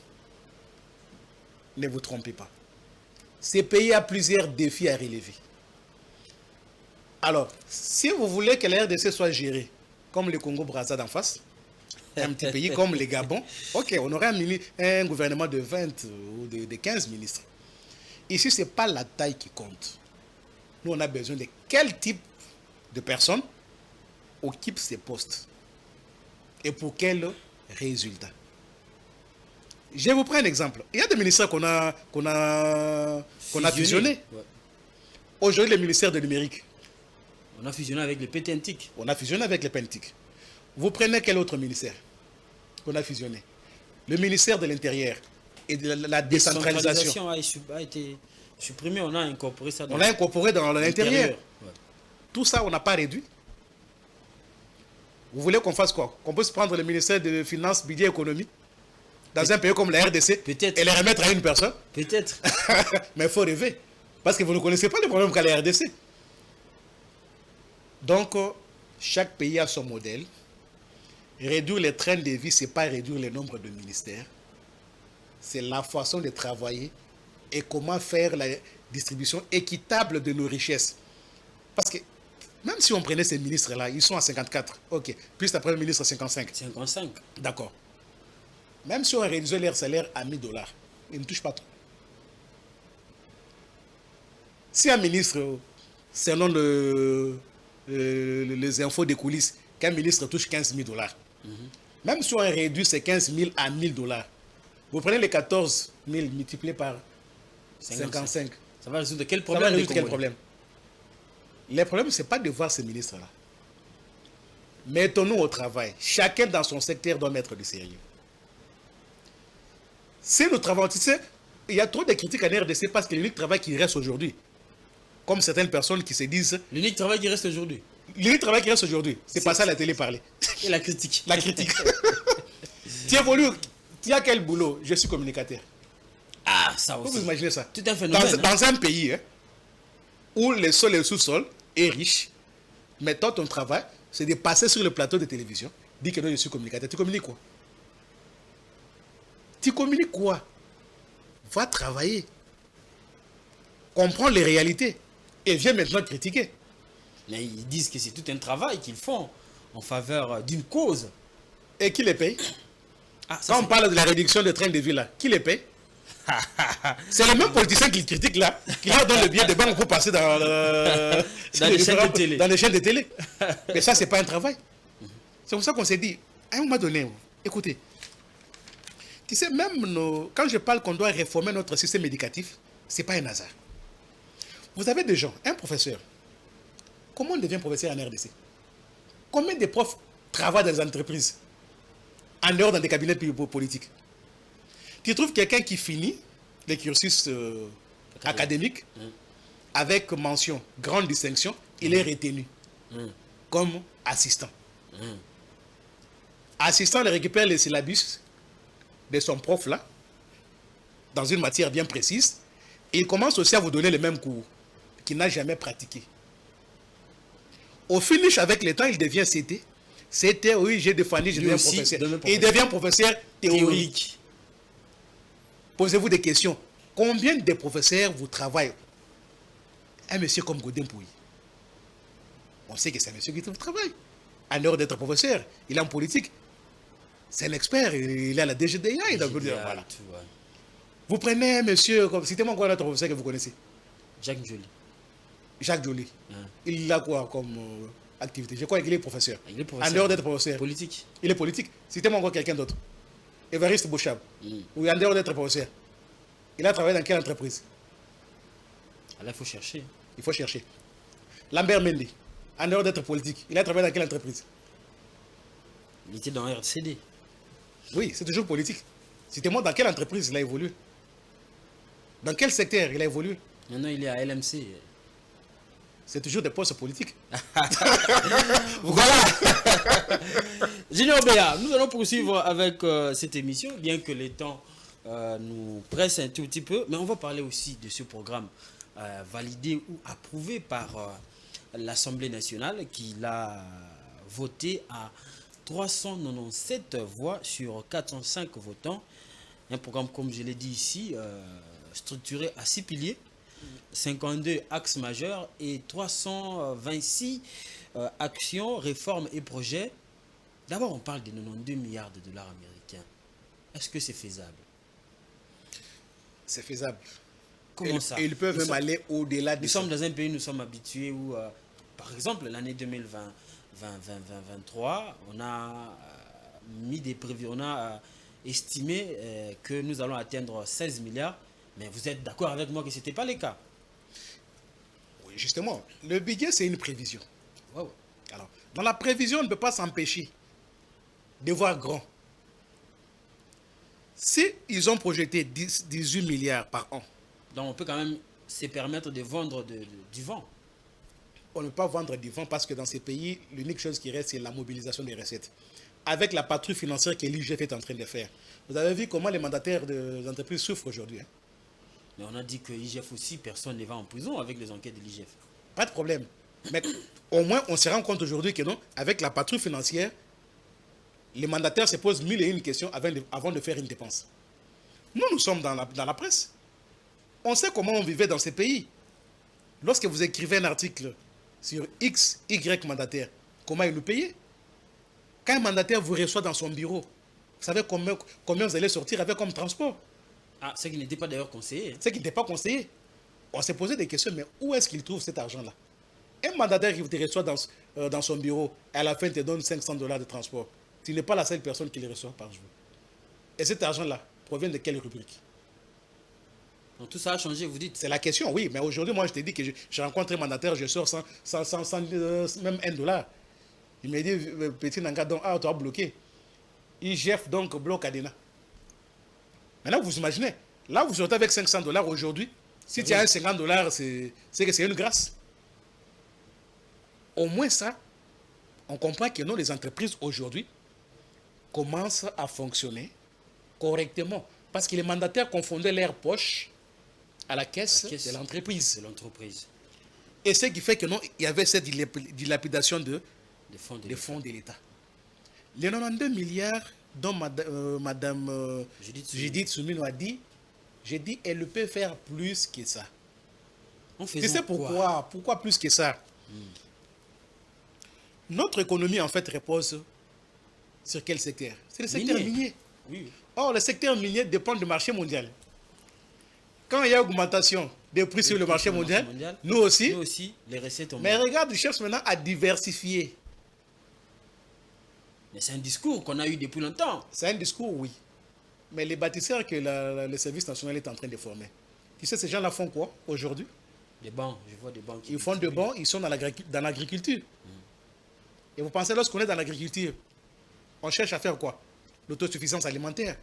Ne vous trompez pas. Ce pays a plusieurs défis à relever. Alors, si vous voulez que la RDC soit gérée comme le Congo-Brazza d'en face, un petit pays comme le Gabon, ok, on aurait un gouvernement de 20 ou de 15 ministres. Ici, ce n'est pas la taille qui compte. Nous, on a besoin de quel type de personnes occupent ces postes et pour quel résultat. Je vous prends un exemple. Il y a des ministères qu'on a fusionnés. Ouais. Aujourd'hui, le ministère de numérique. On a fusionné avec le PTNTIC. On a fusionné avec le PTNTIC. Vous prenez quel autre ministère qu'on a fusionné? Le ministère de l'Intérieur et de la décentralisation. A été supprimé, on a incorporé ça dans... On l'a incorporé dans l'intérieur. Ouais. Tout ça, on n'a pas réduit. Vous voulez qu'on fasse quoi? Qu'on puisse prendre le ministère de Finances, Budget, Économie dans un pays comme la RDC et les remettre à une personne? Peut-être. Mais il faut rêver. Parce que vous ne connaissez pas le problème qu'a la RDC. Donc, chaque pays a son modèle. Réduire les trains de vie, ce n'est pas réduire le nombre de ministères. C'est la façon de travailler et comment faire la distribution équitable de nos richesses. Parce que même si on prenait ces ministres-là, ils sont à 54. Ok. Plus la première ministre à 55. 55. D'accord. Même si on réduisait leur salaire à 1000 $, ils ne touchent pas trop. Si un ministre, selon les infos des coulisses, qu'un ministre touche 15 000 $, même si on réduit ces 15 000 à 1000 $, vous prenez les 14 000 multipliés par 55. Ça va résoudre quel problème? Le problème, ce n'est pas de voir ces ministres-là. Mettons-nous au travail. Chacun dans son secteur doit mettre du sérieux. Si nous travaillons, tu sais, il y a trop de critiques à RDC parce que l'unique travail qui reste aujourd'hui, comme certaines personnes qui se disent... L'unique travail qui reste aujourd'hui. L'unique travail qui reste aujourd'hui, c'est passer à la télé parler. Et la critique. La critique. Tu évolues, tu as quel boulot? Je suis communicateur. Ah, ça aussi. Vous imaginez ça? Tout un phénomène. Dans un pays où le sol et le sous-sol est riche, mais toi, ton travail, c'est de passer sur le plateau de télévision, dire que non, je suis communicateur. Tu communiques quoi? Tu communiques quoi? Va travailler. Comprends les réalités. Et viens maintenant critiquer. Mais ils disent que c'est tout un travail qu'ils font en faveur d'une cause. Et qui les paye? Ah, ça, quand on parle de la réduction des trains de vie là, qui les paye? C'est les mêmes politiciens qui critiquent là, qui leur donnent le billet de banque pour passer dans les chaînes de télé. Dans les chaînes de télé. Mais ça, c'est pas un travail. C'est pour ça qu'on s'est dit, à un moment donné, écoutez, tu sais, même quand je parle qu'on doit réformer notre système éducatif, c'est pas un hasard. Vous avez des gens, un professeur. Comment on devient professeur en RDC? Combien de profs travaillent dans les entreprises, en dehors dans des cabinets politiques? Tu trouves quelqu'un qui finit les cursus académiques avec mention, grande distinction, il est retenu comme assistant. Assistant, il récupère les syllabus de son prof là, dans une matière bien précise, et il commence aussi à vous donner les mêmes cours qu'il n'a jamais pratiqué. Au finish, avec le temps, il devient CT. CT, oui, j'ai défini, je deviens professeur. Et il devient professeur théorique. Posez-vous des questions. Combien de professeurs vous travaillez? Un monsieur comme Godin Pouy. On sait que c'est un monsieur qui travaille. En dehors d'être professeur, il est en politique. C'est un expert, il est à la DGDA. Voilà. Vous prenez un monsieur, citez-moi quoi notre professeur que vous connaissez? Jacques Joly. Jacques Joly. Il a quoi comme activité? Je crois qu'il est professeur. Il est professeur. En dehors d'être professeur. Politique. Il est politique. Citez-moi encore quelqu'un d'autre. Évariste Bouchab. Ou en dehors d'être professeur. Il a travaillé dans quelle entreprise? Là, il faut chercher. Il faut chercher. Lambert Mendy. En dehors d'être politique. Il a travaillé dans quelle entreprise? Il était dans RCD. Oui, c'est toujours politique. Citez-moi dans quelle entreprise il a évolué? Dans quel secteur il a évolué? Maintenant, il est à LMC. C'est toujours des postes politiques. Voilà. Junior Béa, nous allons poursuivre avec cette émission, bien que les temps nous pressent un tout petit peu. Mais on va parler aussi de ce programme validé ou approuvé par l'Assemblée nationale, qui l'a voté à 397 voix sur 405 votants. Un programme, comme je l'ai dit ici, structuré à 6 piliers. 52 axes majeurs et 326 actions, réformes et projets. D'abord, on parle de 92 milliards de dollars américains. Est-ce que c'est faisable? C'est faisable. Comment ça? Et ils peuvent même aller au-delà de ça. Nous sommes dans un pays où nous sommes habitués où, par exemple, l'année 2023, on a mis des prévisions, on a estimé que nous allons atteindre 16 milliards. Mais vous êtes d'accord avec moi que ce n'était pas le cas? Oui, justement. Le budget, c'est une prévision. Wow. Alors, dans la prévision, on ne peut pas s'empêcher de voir grand. Si ils ont projeté 18 milliards par an. Donc on peut quand même se permettre de vendre du vent. On ne peut pas vendre du vent parce que dans ces pays, l'unique chose qui reste, c'est la mobilisation des recettes. Avec la patrouille financière que l'IGF est en train de faire. Vous avez vu comment les mandataires des entreprises souffrent aujourd'hui. Mais on a dit que l'IGF aussi, personne ne va en prison avec les enquêtes de l'IGF. Pas de problème. Mais au moins, on se rend compte aujourd'hui que non, avec la patrouille financière, les mandataires se posent 1001 questions avant de faire une dépense. Nous sommes dans la presse. On sait comment on vivait dans ces pays. Lorsque vous écrivez un article sur X, Y mandataire, comment ils nous payaient? Quand un mandataire vous reçoit dans son bureau, vous savez combien vous allez sortir avec comme transport? Ah, ce qui n'était pas d'ailleurs conseillé. Ce qui n'était pas conseillé. On s'est posé des questions, mais où est-ce qu'il trouve cet argent-là? Un mandataire qui te reçoit dans son bureau, et à la fin, il te donne 500 $ de transport. Tu n'es pas la seule personne qui le reçoit par jour. Et cet argent-là provient de quelle rubrique? Donc tout ça a changé, vous dites? C'est la question, oui. Mais aujourd'hui, moi, je te dis que je rencontre un mandataire, je sors sans même $1. Il me dit, petit Nanga, donc, tu as bloqué. IGF, donc, bloque Adena. Maintenant, vous imaginez, là, vous sortez avec 500 $ aujourd'hui. Si tu as un 50 $, c'est que c'est une grâce. Au moins ça, on comprend que non, les entreprises aujourd'hui commencent à fonctionner correctement. Parce que les mandataires confondaient leurs poches à la caisse de l'entreprise. De l'entreprise. Et ce qui fait que non, il y avait cette dilapidation de les fonds de l'État. Les 92 milliards dont Madame Judith Soumino a dit, j'ai dit, elle peut faire plus que ça. Tu sais pourquoi? Pourquoi plus que ça? Notre économie, en fait, repose sur quel secteur? C'est le secteur minier. Oui. Or, le secteur minier dépend du marché mondial. Quand il y a augmentation des prix sur le marché mondial, nous aussi, les recettes mais regarde, ils cherchent maintenant à diversifier. Mais c'est un discours qu'on a eu depuis longtemps. C'est un discours, oui. Mais les bâtisseurs que le service national est en train de former, tu sais, ces gens-là font quoi aujourd'hui? Des bancs, je vois des bancs. Ils font des bancs, ils sont dans l'agriculture. Et vous pensez, lorsqu'on est dans l'agriculture, on cherche à faire quoi? L'autosuffisance alimentaire.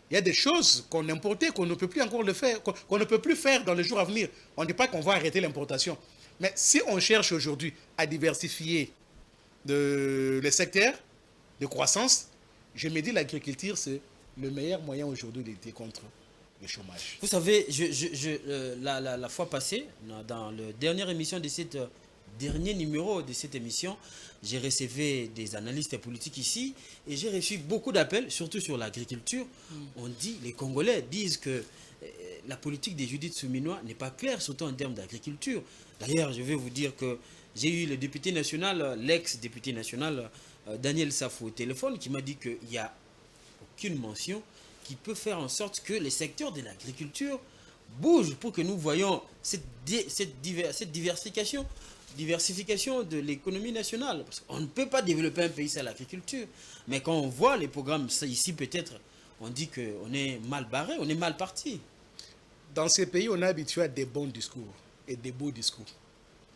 Il y a des choses qu'on importait, qu'on ne peut plus encore le faire, qu'on ne peut plus faire dans les jours à venir. On ne dit pas qu'on va arrêter l'importation. Mais si on cherche aujourd'hui à diversifier les secteurs de croissance, je me dis l'agriculture, c'est le meilleur moyen aujourd'hui de lutter contre le chômage. Vous savez, la fois passée, dans la dernière émission de cette dernier numéro de cette émission, j'ai reçu des analystes politiques ici et j'ai reçu beaucoup d'appels, surtout sur l'agriculture. On dit, les Congolais disent que la politique de Judith Souminois n'est pas claire, surtout en termes d'agriculture. D'ailleurs, je vais vous dire que j'ai eu le député national, l'ex-député national Daniel Safou au téléphone, qui m'a dit qu'il n'y a aucune mention qui peut faire en sorte que les secteurs de l'agriculture bougent pour que nous voyons cette diversification de l'économie nationale. Parce qu'on ne peut pas développer un pays sans l'agriculture. Mais quand on voit les programmes ici, peut-être, on dit qu'on est mal barré, on est mal parti. Dans ces pays, on est habitué à des bons discours et des beaux discours.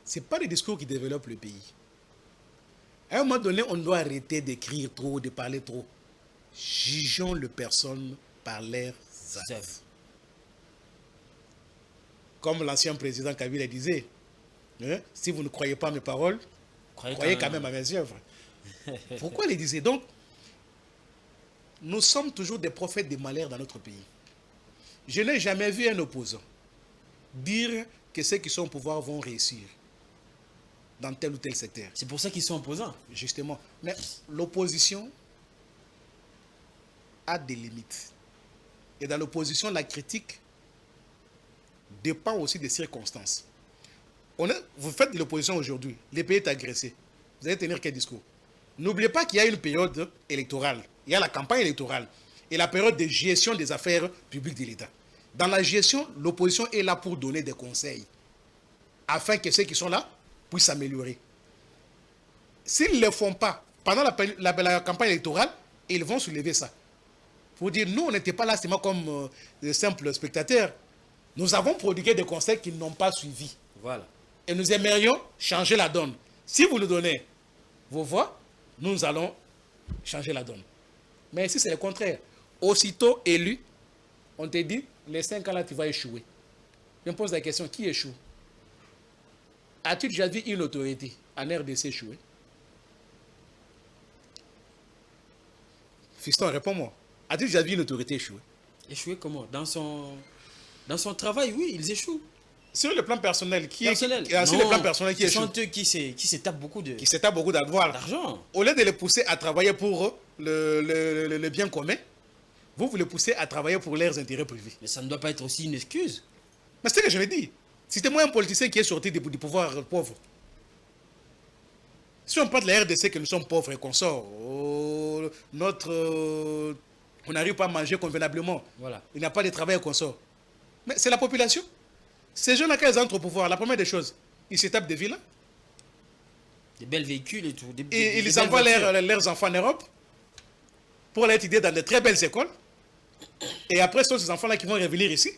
Ce n'est pas les discours qui développent le pays. À un moment donné, on doit arrêter d'écrire trop, de parler trop. Jugeons les personnes par leurs actes. Comme l'ancien président Kabila disait, hein, si vous ne croyez pas à mes paroles, croyez quand même à mes œuvres. Pourquoi il disait? Donc, nous sommes toujours des prophètes des malheurs dans notre pays. Je n'ai jamais vu un opposant dire que ceux qui sont au pouvoir vont réussir dans tel ou tel secteur. C'est pour ça qu'ils sont opposants. Justement. Mais l'opposition a des limites. Et dans l'opposition, la critique dépend aussi des circonstances. Vous faites de l'opposition aujourd'hui, le pays est agressé. Vous allez tenir quel discours? N'oubliez pas qu'il y a une période électorale. Il y a la campagne électorale et la période de gestion des affaires publiques de l'État. Dans la gestion, l'opposition est là pour donner des conseils afin que ceux qui sont là puissent s'améliorer. S'ils ne le font pas pendant la campagne électorale, ils vont soulever ça. Pour dire, nous, on n'était pas là seulement comme de simples spectateurs. Nous avons prodigué des conseils qu'ils n'ont pas suivis. Voilà. Et nous aimerions changer la donne. Si vous nous donnez vos voix, nous allons changer la donne. Mais ici, c'est le contraire. Aussitôt élu, on te dit, les 5 ans là, tu vas échouer. Je me pose la question, qui échoue? As-tu déjà vu une autorité en RDC échouer? Fiston, réponds-moi. As-tu déjà vu une autorité échouer? Échouer comment? Dans son travail, oui, ils échouent. Sur le plan personnel, sur le plan personnel qui échoue? Ce sont eux qui se tapent beaucoup d'argent. Au lieu de les pousser à travailler pour le bien commun, vous les poussez à travailler pour leurs intérêts privés. Mais ça ne doit pas être aussi une excuse. Mais c'est ce que je vais dire. Citez-moi un politicien qui est sorti du pouvoir pauvre. Si on parle de la RDC que nous sommes pauvres et qu'on sort, on n'arrive pas à manger convenablement. Voilà. Il n'y a pas de travail qu'on sort. Mais c'est la population. Ces gens-là, quand ils entrent au pouvoir, la première des choses, ils se tapent des villas. Des belles véhicules et tout. Ils envoient leurs enfants en Europe pour les étudier dans de très belles écoles. Et après, ce sont ces enfants-là qui vont revenir ici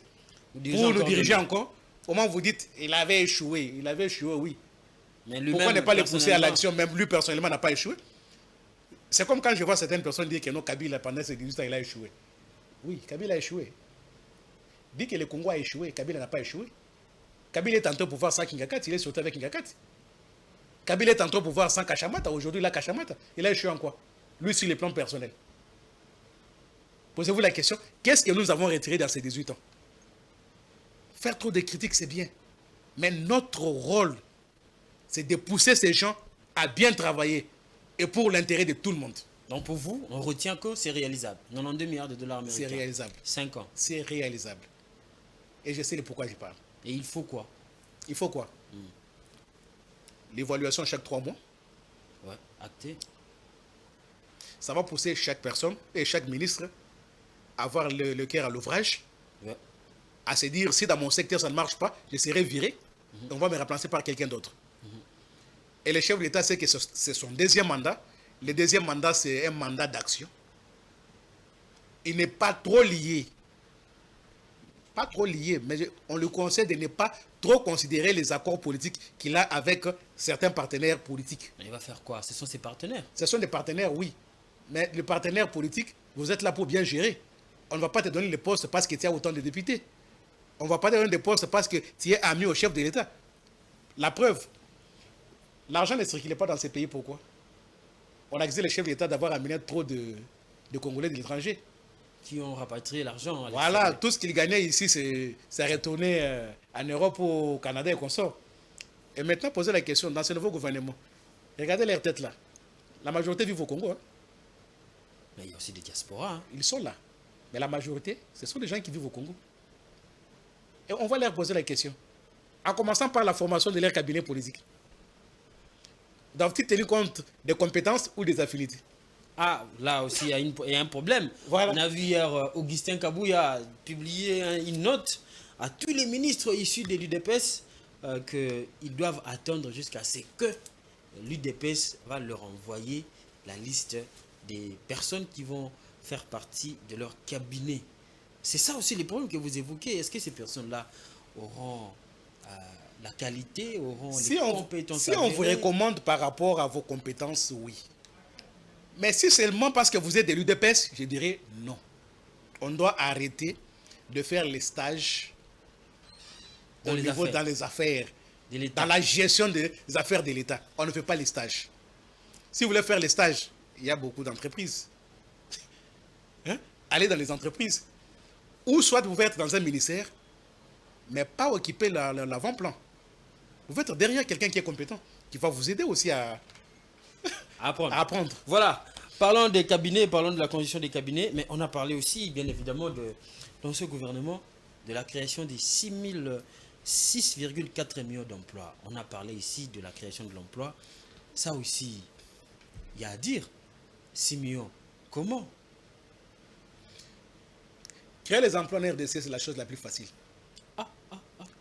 pour nous diriger encore. Au moment où vous dites, il avait échoué, oui. Mais pourquoi ne pas les pousser à l'action? Même lui, personnellement, n'a pas échoué. C'est comme quand je vois certaines personnes dire que non, Kabila, pendant ces 18 ans, il a échoué. Oui, Kabila a échoué. Dit que le Congo a échoué, Kabila n'a pas échoué. Kabila est entré au pouvoir sans Kingakati, il est sorti avec Kingakati. Kabila est entré au pouvoir sans Kachamata, aujourd'hui il a Kachamata. Il a échoué en quoi? Lui, sur le plan personnel. Posez-vous la question, qu'est-ce que nous avons retiré dans ces 18 ans? Faire trop de critiques, c'est bien. Mais notre rôle, c'est de pousser ces gens à bien travailler et pour l'intérêt de tout le monde. Donc pour vous, on retient que c'est réalisable. 92 milliards de dollars américains. C'est réalisable. 5 ans. C'est réalisable. Et je sais de pourquoi je parle. Et il faut quoi? Il faut quoi? L'évaluation chaque 3 mois. Ouais, acté. Ça va pousser chaque personne et chaque ministre à avoir le cœur à l'ouvrage, Ouais. à se dire, si dans mon secteur ça ne marche pas, je serai viré, et on va me remplacer par quelqu'un d'autre. Et le chef de l'État sait que c'est son deuxième mandat. Le deuxième mandat, c'est un mandat d'action. Il n'est pas trop lié. Pas trop lié, mais on lui conseille de ne pas trop considérer les accords politiques qu'il a avec certains partenaires politiques. Mais il va faire quoi? Ce sont ses partenaires. Ce sont des partenaires, oui. Mais les partenaires politiques, vous êtes là pour bien gérer. On ne va pas te donner les postes parce que tu as autant de députés. On ne va pas te donner des postes parce que tu es ami au chef de l'État. La preuve, l'argent ne circulait pas dans ces pays. Pourquoi? On a accusé le chef de l'État d'avoir amené trop de Congolais de l'étranger. Qui ont rapatrié l'argent. Voilà, tout ce qu'il gagnait ici, c'est retourné en Europe, au Canada et consorts. Et maintenant, posez la question, dans ce nouveau gouvernement, regardez leur tête là. La majorité vit au Congo. Hein. Mais il y a aussi des diasporas. Hein. Ils sont là. Mais la majorité, ce sont des gens qui vivent au Congo. Et on va leur poser la question. En commençant par la formation de leur cabinet politique. Doivent-ils tenir compte des compétences ou des affinités? Ah, là aussi, il y a un problème. Voilà. On a vu hier Augustin Kabouya publier une note à tous les ministres issus de l'UDPS qu'ils doivent attendre jusqu'à ce que l'UDPS va leur envoyer la liste des personnes qui vont faire partie de leur cabinet. C'est ça aussi les problèmes que vous évoquez. Est-ce que ces personnes-là auront la qualité, auront les compétences? Si on vous recommande par rapport à vos compétences, oui. Mais si seulement parce que vous êtes de l'UDPS, je dirais non. On doit arrêter de faire les stages dans les affaires, dans la gestion des affaires de l'État. On ne fait pas les stages. Si vous voulez faire les stages, il y a beaucoup d'entreprises. Hein? Allez dans les entreprises. Ou soit vous pouvez être dans un ministère, mais pas occuper l'avant-plan. Vous pouvez être derrière quelqu'un qui est compétent, qui va vous aider aussi à apprendre. Voilà. Parlons des cabinets, parlons de la condition des cabinets, mais on a parlé aussi, bien évidemment, dans ce gouvernement, de la création des 6,4 millions d'emplois. On a parlé ici de la création de l'emploi. Ça aussi, il y a à dire. 6 millions. Comment? Créer les emplois en RDC, c'est la chose la plus facile.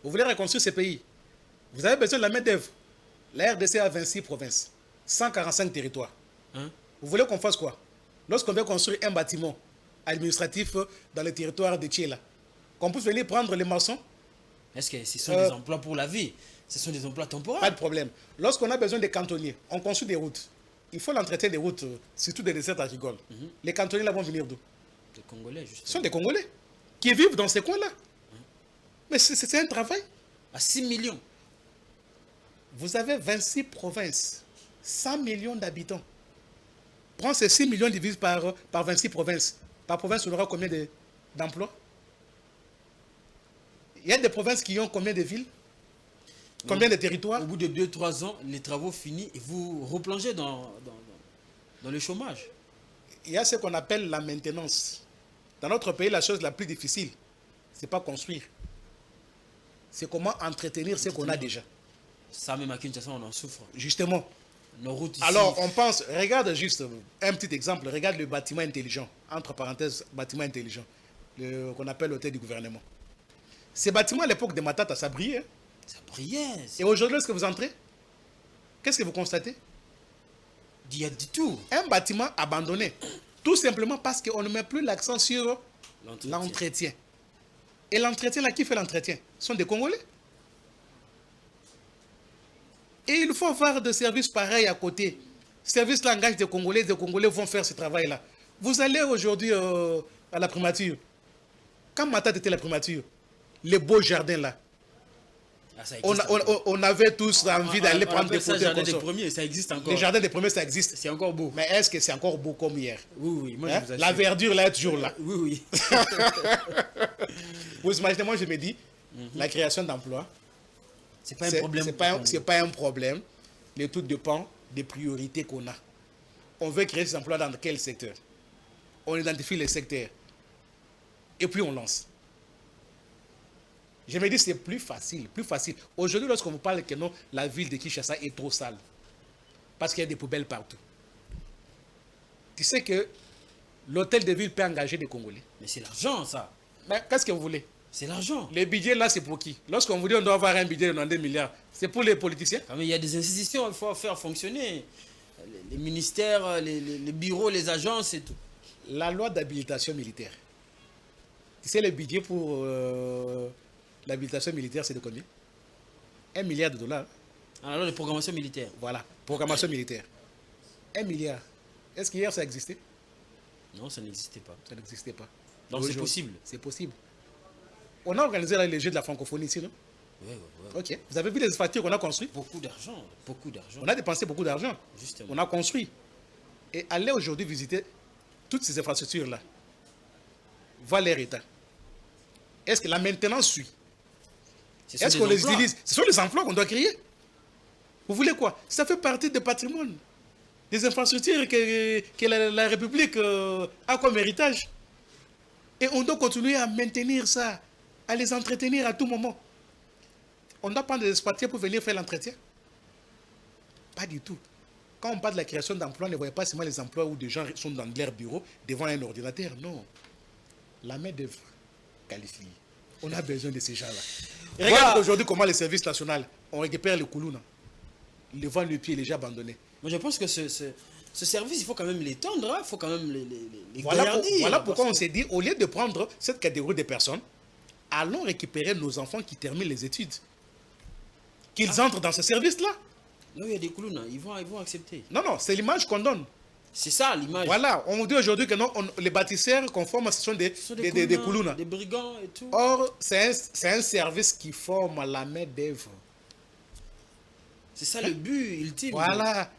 Vous voulez reconstruire ces pays. Vous avez besoin de la main-d'œuvre. La RDC a 26 provinces, 145 territoires. Hein? Vous voulez qu'on fasse quoi? Lorsqu'on veut construire un bâtiment administratif dans le territoire de Tchéla, qu'on puisse venir prendre les maçons? Est-ce que ce sont des emplois pour la vie? Ce sont des emplois temporaires? Pas de problème. Lorsqu'on a besoin des cantonniers, on construit des routes. Il faut l'entretien des routes, surtout des desserts agricoles. Les cantonniers là vont venir d'où? Des Congolais, justement. Ce sont des Congolais qui vivent dans ces coins-là. Mais c'est un travail. À 6 millions. Vous avez 26 provinces, 100 millions d'habitants. Prends ces 6 millions divisés par 26 provinces. Par province, on aura combien d'emplois? Il y a des provinces qui ont combien de villes? Combien de territoires? Au bout de 2-3 ans, les travaux finis et vous replongez dans le chômage. Il y a ce qu'on appelle la maintenance. Dans notre pays, la chose la plus difficile, ce n'est pas construire. C'est comment entretenir ce qu'on a déjà. Ça, même à Kinshasa, on en souffre. Justement. Nos routes ici. Alors, on pense, regarde juste un petit exemple, regarde le bâtiment intelligent, entre parenthèses, bâtiment intelligent, qu'on appelle l'hôtel du gouvernement. Ces bâtiments à l'époque de Matata, ça brillait. Hein? Ça brillait. Et aujourd'hui, lorsque vous entrez, qu'est-ce que vous constatez? Il y a du tout. Un bâtiment abandonné. Tout simplement parce qu'on ne met plus l'accent sur l'entretien. Et l'entretien, là, qui fait l'entretien? Ce sont des Congolais. Et il faut avoir des services pareils à côté. Service langage des Congolais vont faire ce travail-là. Vous allez aujourd'hui à la primature. Quand Matata était la primature, les beaux jardins là, on avait tous envie d'aller prendre des photos. Les jardins des premiers, ça existe encore. Les jardins des premiers, ça existe. C'est encore beau. Mais est-ce que c'est encore beau comme hier? Oui, moi hein? La verdure là est toujours là. Oui. Vous imaginez, moi je me dis, la création d'emplois, c'est pas un problème. C'est pas un problème. Le tout dépend des priorités qu'on a. on veut créer ces emplois dans quel secteur? On identifie les secteurs. Et puis on lance. Je me dis c'est plus facile, plus facile. Aujourd'hui, lorsqu'on vous parle que non, la ville de Kinshasa est trop sale. Parce qu'il y a des poubelles partout. Tu sais que l'hôtel de ville peut engager des Congolais. Mais c'est l'argent, ça. Mais qu'est-ce que vous voulez? C'est l'argent. Les budgets là, c'est pour qui? Lorsqu'on vous dit on doit avoir un budget de 92 milliards, c'est pour les politiciens? Mais il y a des institutions, il faut faire fonctionner. Les ministères, les bureaux, les agences et tout. La loi d'habilitation militaire. Tu sais, le budget pour l'habilitation militaire, c'est de combien? 1 milliard de dollars. Alors, de programmation militaire. Voilà, programmation militaire. 1 milliard. Est-ce qu'hier ça existait? Non, ça n'existait pas. Ça n'existait pas. Donc c'est possible. C'est possible. On a organisé là, les Jeux de la francophonie ici, non? Oui. Ok. Vous avez vu les infrastructures qu'on a construites? Beaucoup d'argent, beaucoup d'argent. On a dépensé beaucoup d'argent. Justement. On a construit. Et aller aujourd'hui visiter toutes ces infrastructures-là, voir leur état. Est-ce que la maintenance suit? Est-ce qu'on les utilise? Ce sont les emplois qu'on doit créer. Vous voulez quoi? Ça fait partie du patrimoine, des infrastructures que la République a comme héritage. Et on doit continuer à maintenir ça, à les entretenir à tout moment. On doit prendre des expatriés pour venir faire l'entretien? Pas du tout. Quand on parle de la création d'emplois, ne voyez pas seulement les emplois où des gens sont dans leur bureau devant un ordinateur. Non. La main-d'œuvre qualifiée. On a besoin de ces gens-là. Regarde aujourd'hui comment les services nationaux, on récupère les Koulouna. Les vents le pied, les gens abandonnés. Moi, je pense que ce service, il faut quand même l'étendre, il faut quand même les voilà pourquoi on s'est dit, au lieu de prendre cette catégorie de personnes, allons récupérer nos enfants qui terminent les études. Qu'ils entrent dans ce service-là. Là où il y a des Koulouna, ils vont accepter. Non, c'est l'image qu'on donne. C'est ça l'image. Voilà, on dit aujourd'hui que non, les bâtisseurs qu'on forme, ce sont des Koulouna. Des brigands et tout. Or, c'est un service qui forme la main d'œuvre. C'est ça le but ultime. Voilà.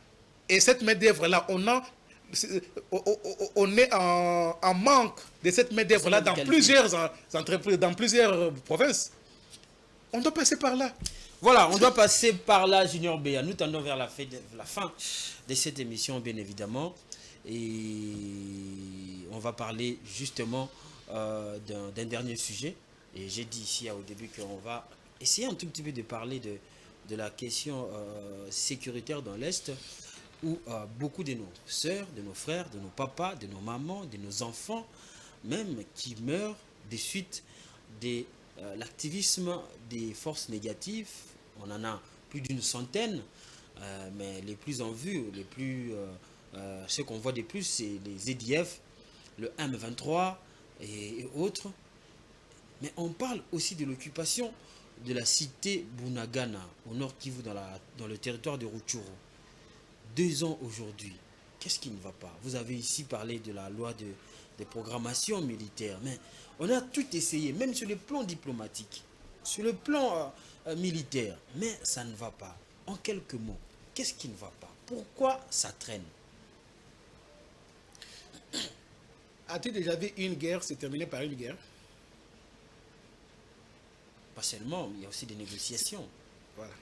Et cette main d'œuvre-là, on est en manque de cette main d'œuvre-là dans plusieurs entreprises, dans plusieurs provinces. On doit passer par là. Voilà, on doit passer par là, Junior Béa. Nous tendons vers la fin de cette émission, bien évidemment. Et on va parler justement d'un dernier sujet. Et j'ai dit ici au début qu'on va essayer un tout petit peu de parler de la question sécuritaire dans l'Est, où beaucoup de nos sœurs, de nos frères, de nos papas, de nos mamans, de nos enfants, même qui meurent des suites de l'activisme des forces négatives. On en a plus d'une centaine, mais les plus en vue, ceux qu'on voit de plus, c'est les EDF, le M23 et autres. Mais on parle aussi de l'occupation de la cité Bunagana, au nord Kivu, dans le territoire de Rutshuru. 2 ans aujourd'hui. Qu'est-ce qui ne va pas? Vous avez ici parlé de la loi de programmation militaire, mais on a tout essayé, même sur le plan diplomatique, sur le plan militaire, mais ça ne va pas. En quelques mots, qu'est-ce qui ne va pas? Pourquoi ça traîne? As-tu déjà vu une guerre se terminer par une guerre? Pas seulement, il y a aussi des négociations. Voilà.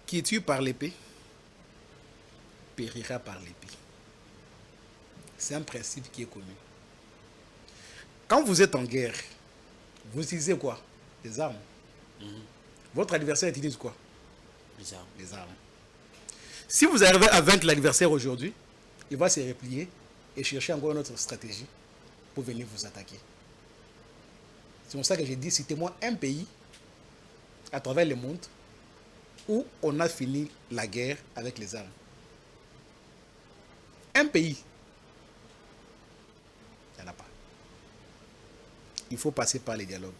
Qui tue par l'épée, périra par l'épée. C'est un principe qui est connu. Quand vous êtes en guerre, vous utilisez quoi? Des armes. Votre adversaire utilise quoi? Les armes. Les armes. Si vous arrivez à vaincre l'adversaire aujourd'hui, il va se replier et chercher encore une autre stratégie pour venir vous attaquer. C'est pour ça que j'ai dit, citez-moi un pays à travers le monde où on a fini la guerre avec les armes. Un pays. Il n'y en a pas. Il faut passer par les dialogues.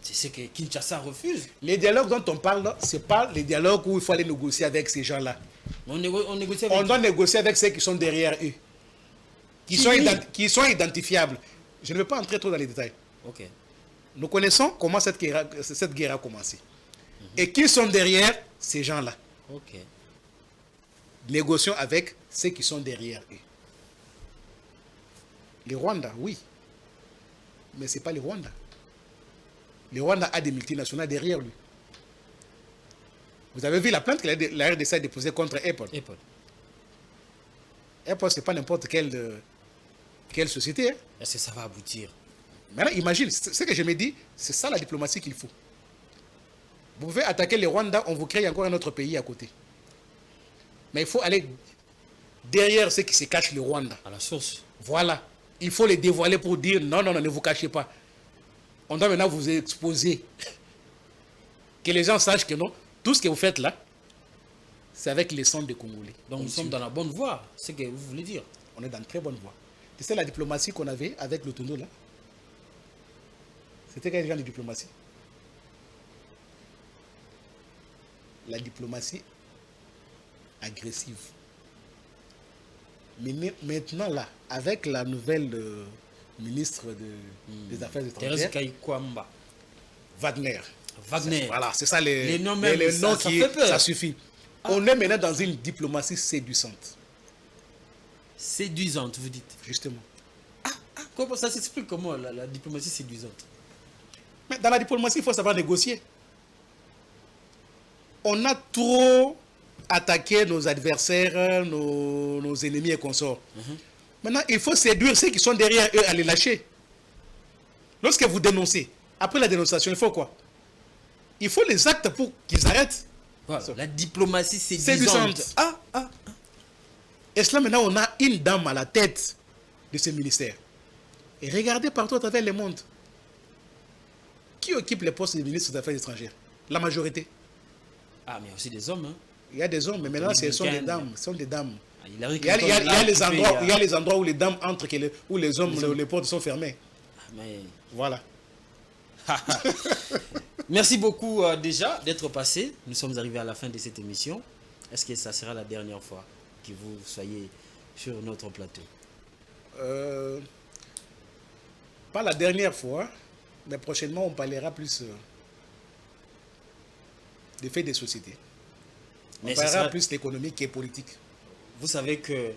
C'est ce que Kinshasa refuse. Les dialogues dont on parle, ce n'est pas les dialogues où il faut aller négocier avec ces gens-là. On négocie avec On doit négocier avec ceux qui sont derrière eux. Qui sont identifiables. Je ne vais pas entrer trop dans les détails. Ok. Nous connaissons comment cette guerre a commencé. Et qui sont derrière ces gens-là. Ok. Négocions avec ceux qui sont derrière eux. Les Rwandais, oui. Mais ce n'est pas les Rwandais. Le Rwanda a des multinationales derrière lui. Vous avez vu la plainte que la RDC a déposée contre Apple. Apple, ce n'est pas n'importe quelle société. Hein. Est-ce que ça va aboutir? Maintenant, imagine, ce que je me dis, c'est ça la diplomatie qu'il faut. Vous pouvez attaquer le Rwanda, on vous crée encore un autre pays à côté. Mais il faut aller derrière ce qui se cache le Rwanda. À la source. Voilà. Il faut les dévoiler pour dire non, non, non, ne vous cachez pas. On doit maintenant vous exposer. Que les gens sachent que non, tout ce que vous faites là, c'est avec les sons des Congolais. Donc nous sommes dans la bonne voie, c'est ce que vous voulez dire. On est dans une très bonne voie. C'est la diplomatie qu'on avait avec le Tondo là. C'était quel genre de diplomatie? La diplomatie agressive. Mais maintenant là, avec la nouvelle ministre des Affaires étrangères, Wagner. Voilà, c'est ça les noms qui ça suffit. On est maintenant dans une diplomatie séduisante. Séduisante, vous dites? Justement. Comment ça s'explique comment la diplomatie séduisante? Mais dans la diplomatie, il faut savoir négocier. On a trop attaqué nos adversaires, nos ennemis et consorts. Maintenant, il faut séduire ceux qui sont derrière eux à les lâcher. Lorsque vous dénoncez, après la dénonciation, il faut quoi? Il faut les actes pour qu'ils arrêtent. Voilà, la diplomatie séduisante. Et cela, maintenant, on a une dame à la tête de ce ministère. Et regardez partout à travers le monde. Qui occupe les postes de ministre des Affaires étrangères? La majorité. Ah, mais il y a aussi des hommes. Hein. Il y a des hommes, mais maintenant, ce sont des dames. Ce sont des dames. Il y a les endroits où les dames entrent, où les hommes, les portes sont fermées. Mais... Voilà. Merci beaucoup déjà d'être passé. Nous sommes arrivés à la fin de cette émission. Est-ce que ça sera la dernière fois que vous soyez sur notre plateau? Pas la dernière fois, mais prochainement on parlera plus des faits des sociétés. On parlera plus d'économie et politique. Vous savez que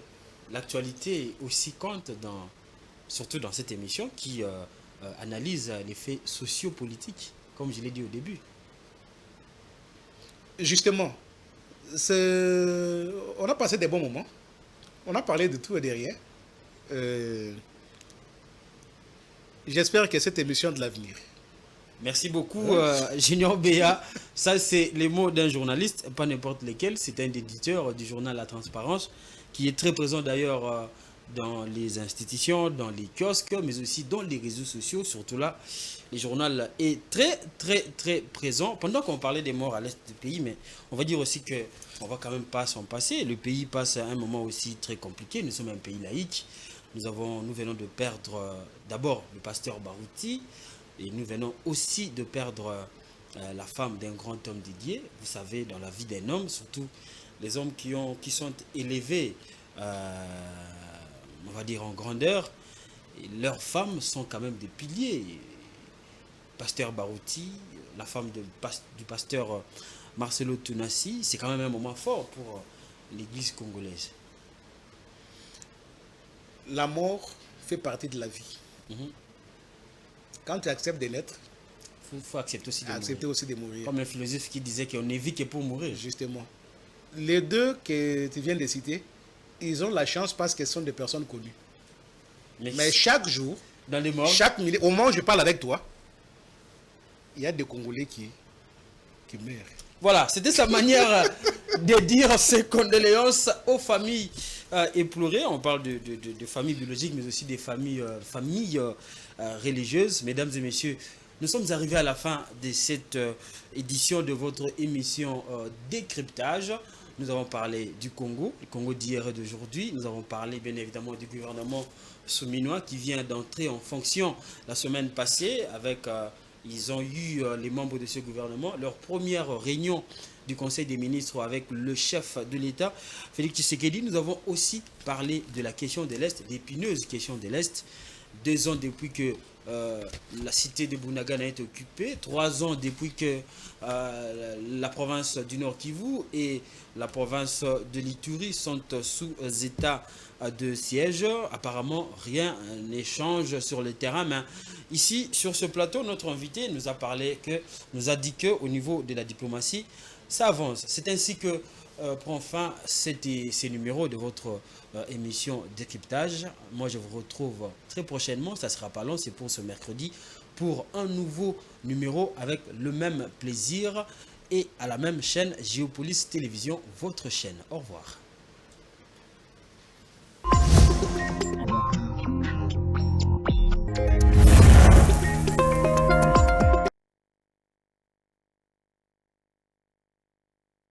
l'actualité aussi compte, surtout dans cette émission qui analyse les faits sociopolitiques, comme je l'ai dit au début. Justement, on a passé des bons moments. On a parlé de tout et de rien. J'espère que cette émission de l'avenir. Merci beaucoup, Junior Béa. Ça, c'est les mots d'un journaliste, pas n'importe lequel. C'est un éditeur du journal La Transparence, qui est très présent d'ailleurs dans les institutions, dans les kiosques, mais aussi dans les réseaux sociaux. Surtout là, le journal est très, très, très présent. Pendant qu'on parlait des morts à l'est du pays, mais on va dire aussi qu'on ne va quand même pas s'en passer. Le pays passe à un moment aussi très compliqué. Nous sommes un pays laïque. Nous venons de perdre d'abord le pasteur Barouti. Et nous venons aussi de perdre la femme d'un grand homme dédié. Vous savez, dans la vie d'un homme, surtout les hommes qui sont élevés, on va dire en grandeur, et leurs femmes sont quand même des piliers. Pasteur Barouti, la femme du pasteur Marcelo Tounassi, c'est quand même un moment fort pour l'église congolaise. La mort fait partie de la vie. Quand tu acceptes de naître, il faut accepter aussi de mourir. Comme un philosophe qui disait qu'on ne vit que pour mourir. Justement. Les deux que tu viens de citer, ils ont la chance parce qu'ils sont des personnes connues. Mais chaque jour, dans les morts, au moment où je parle avec toi, il y a des Congolais qui meurent. Voilà, c'était sa manière de dire ses condoléances aux familles éplorées. On parle de familles biologiques, mais aussi des familles religieuses. Mesdames et messieurs, nous sommes arrivés à la fin de cette édition de votre émission Décryptage. Nous avons parlé du Congo, le Congo d'hier et d'aujourd'hui. Nous avons parlé bien évidemment du gouvernement souminois qui vient d'entrer en fonction la semaine passée avec... Ils ont eu, les membres de ce gouvernement, leur première réunion du Conseil des ministres avec le chef de l'État, Félix Tshisekedi. Nous avons aussi parlé de la question de l'Est, l'épineuse question de l'Est. 2 ans depuis que la cité de Bunagana est occupée, 3 ans depuis que la province du Nord Kivu et la province de l'Ituri sont sous état de siège. Apparemment, rien n'échange sur le terrain. Mais ici, sur ce plateau, notre invité nous a dit qu'au niveau de la diplomatie, ça avance. C'est ainsi que prend fin ces numéros de votre émission décryptage. Moi, je vous retrouve très prochainement. Ça sera pas long, c'est pour ce mercredi, pour un nouveau numéro avec le même plaisir et à la même chaîne Géopolis Télévision, votre chaîne. Au revoir.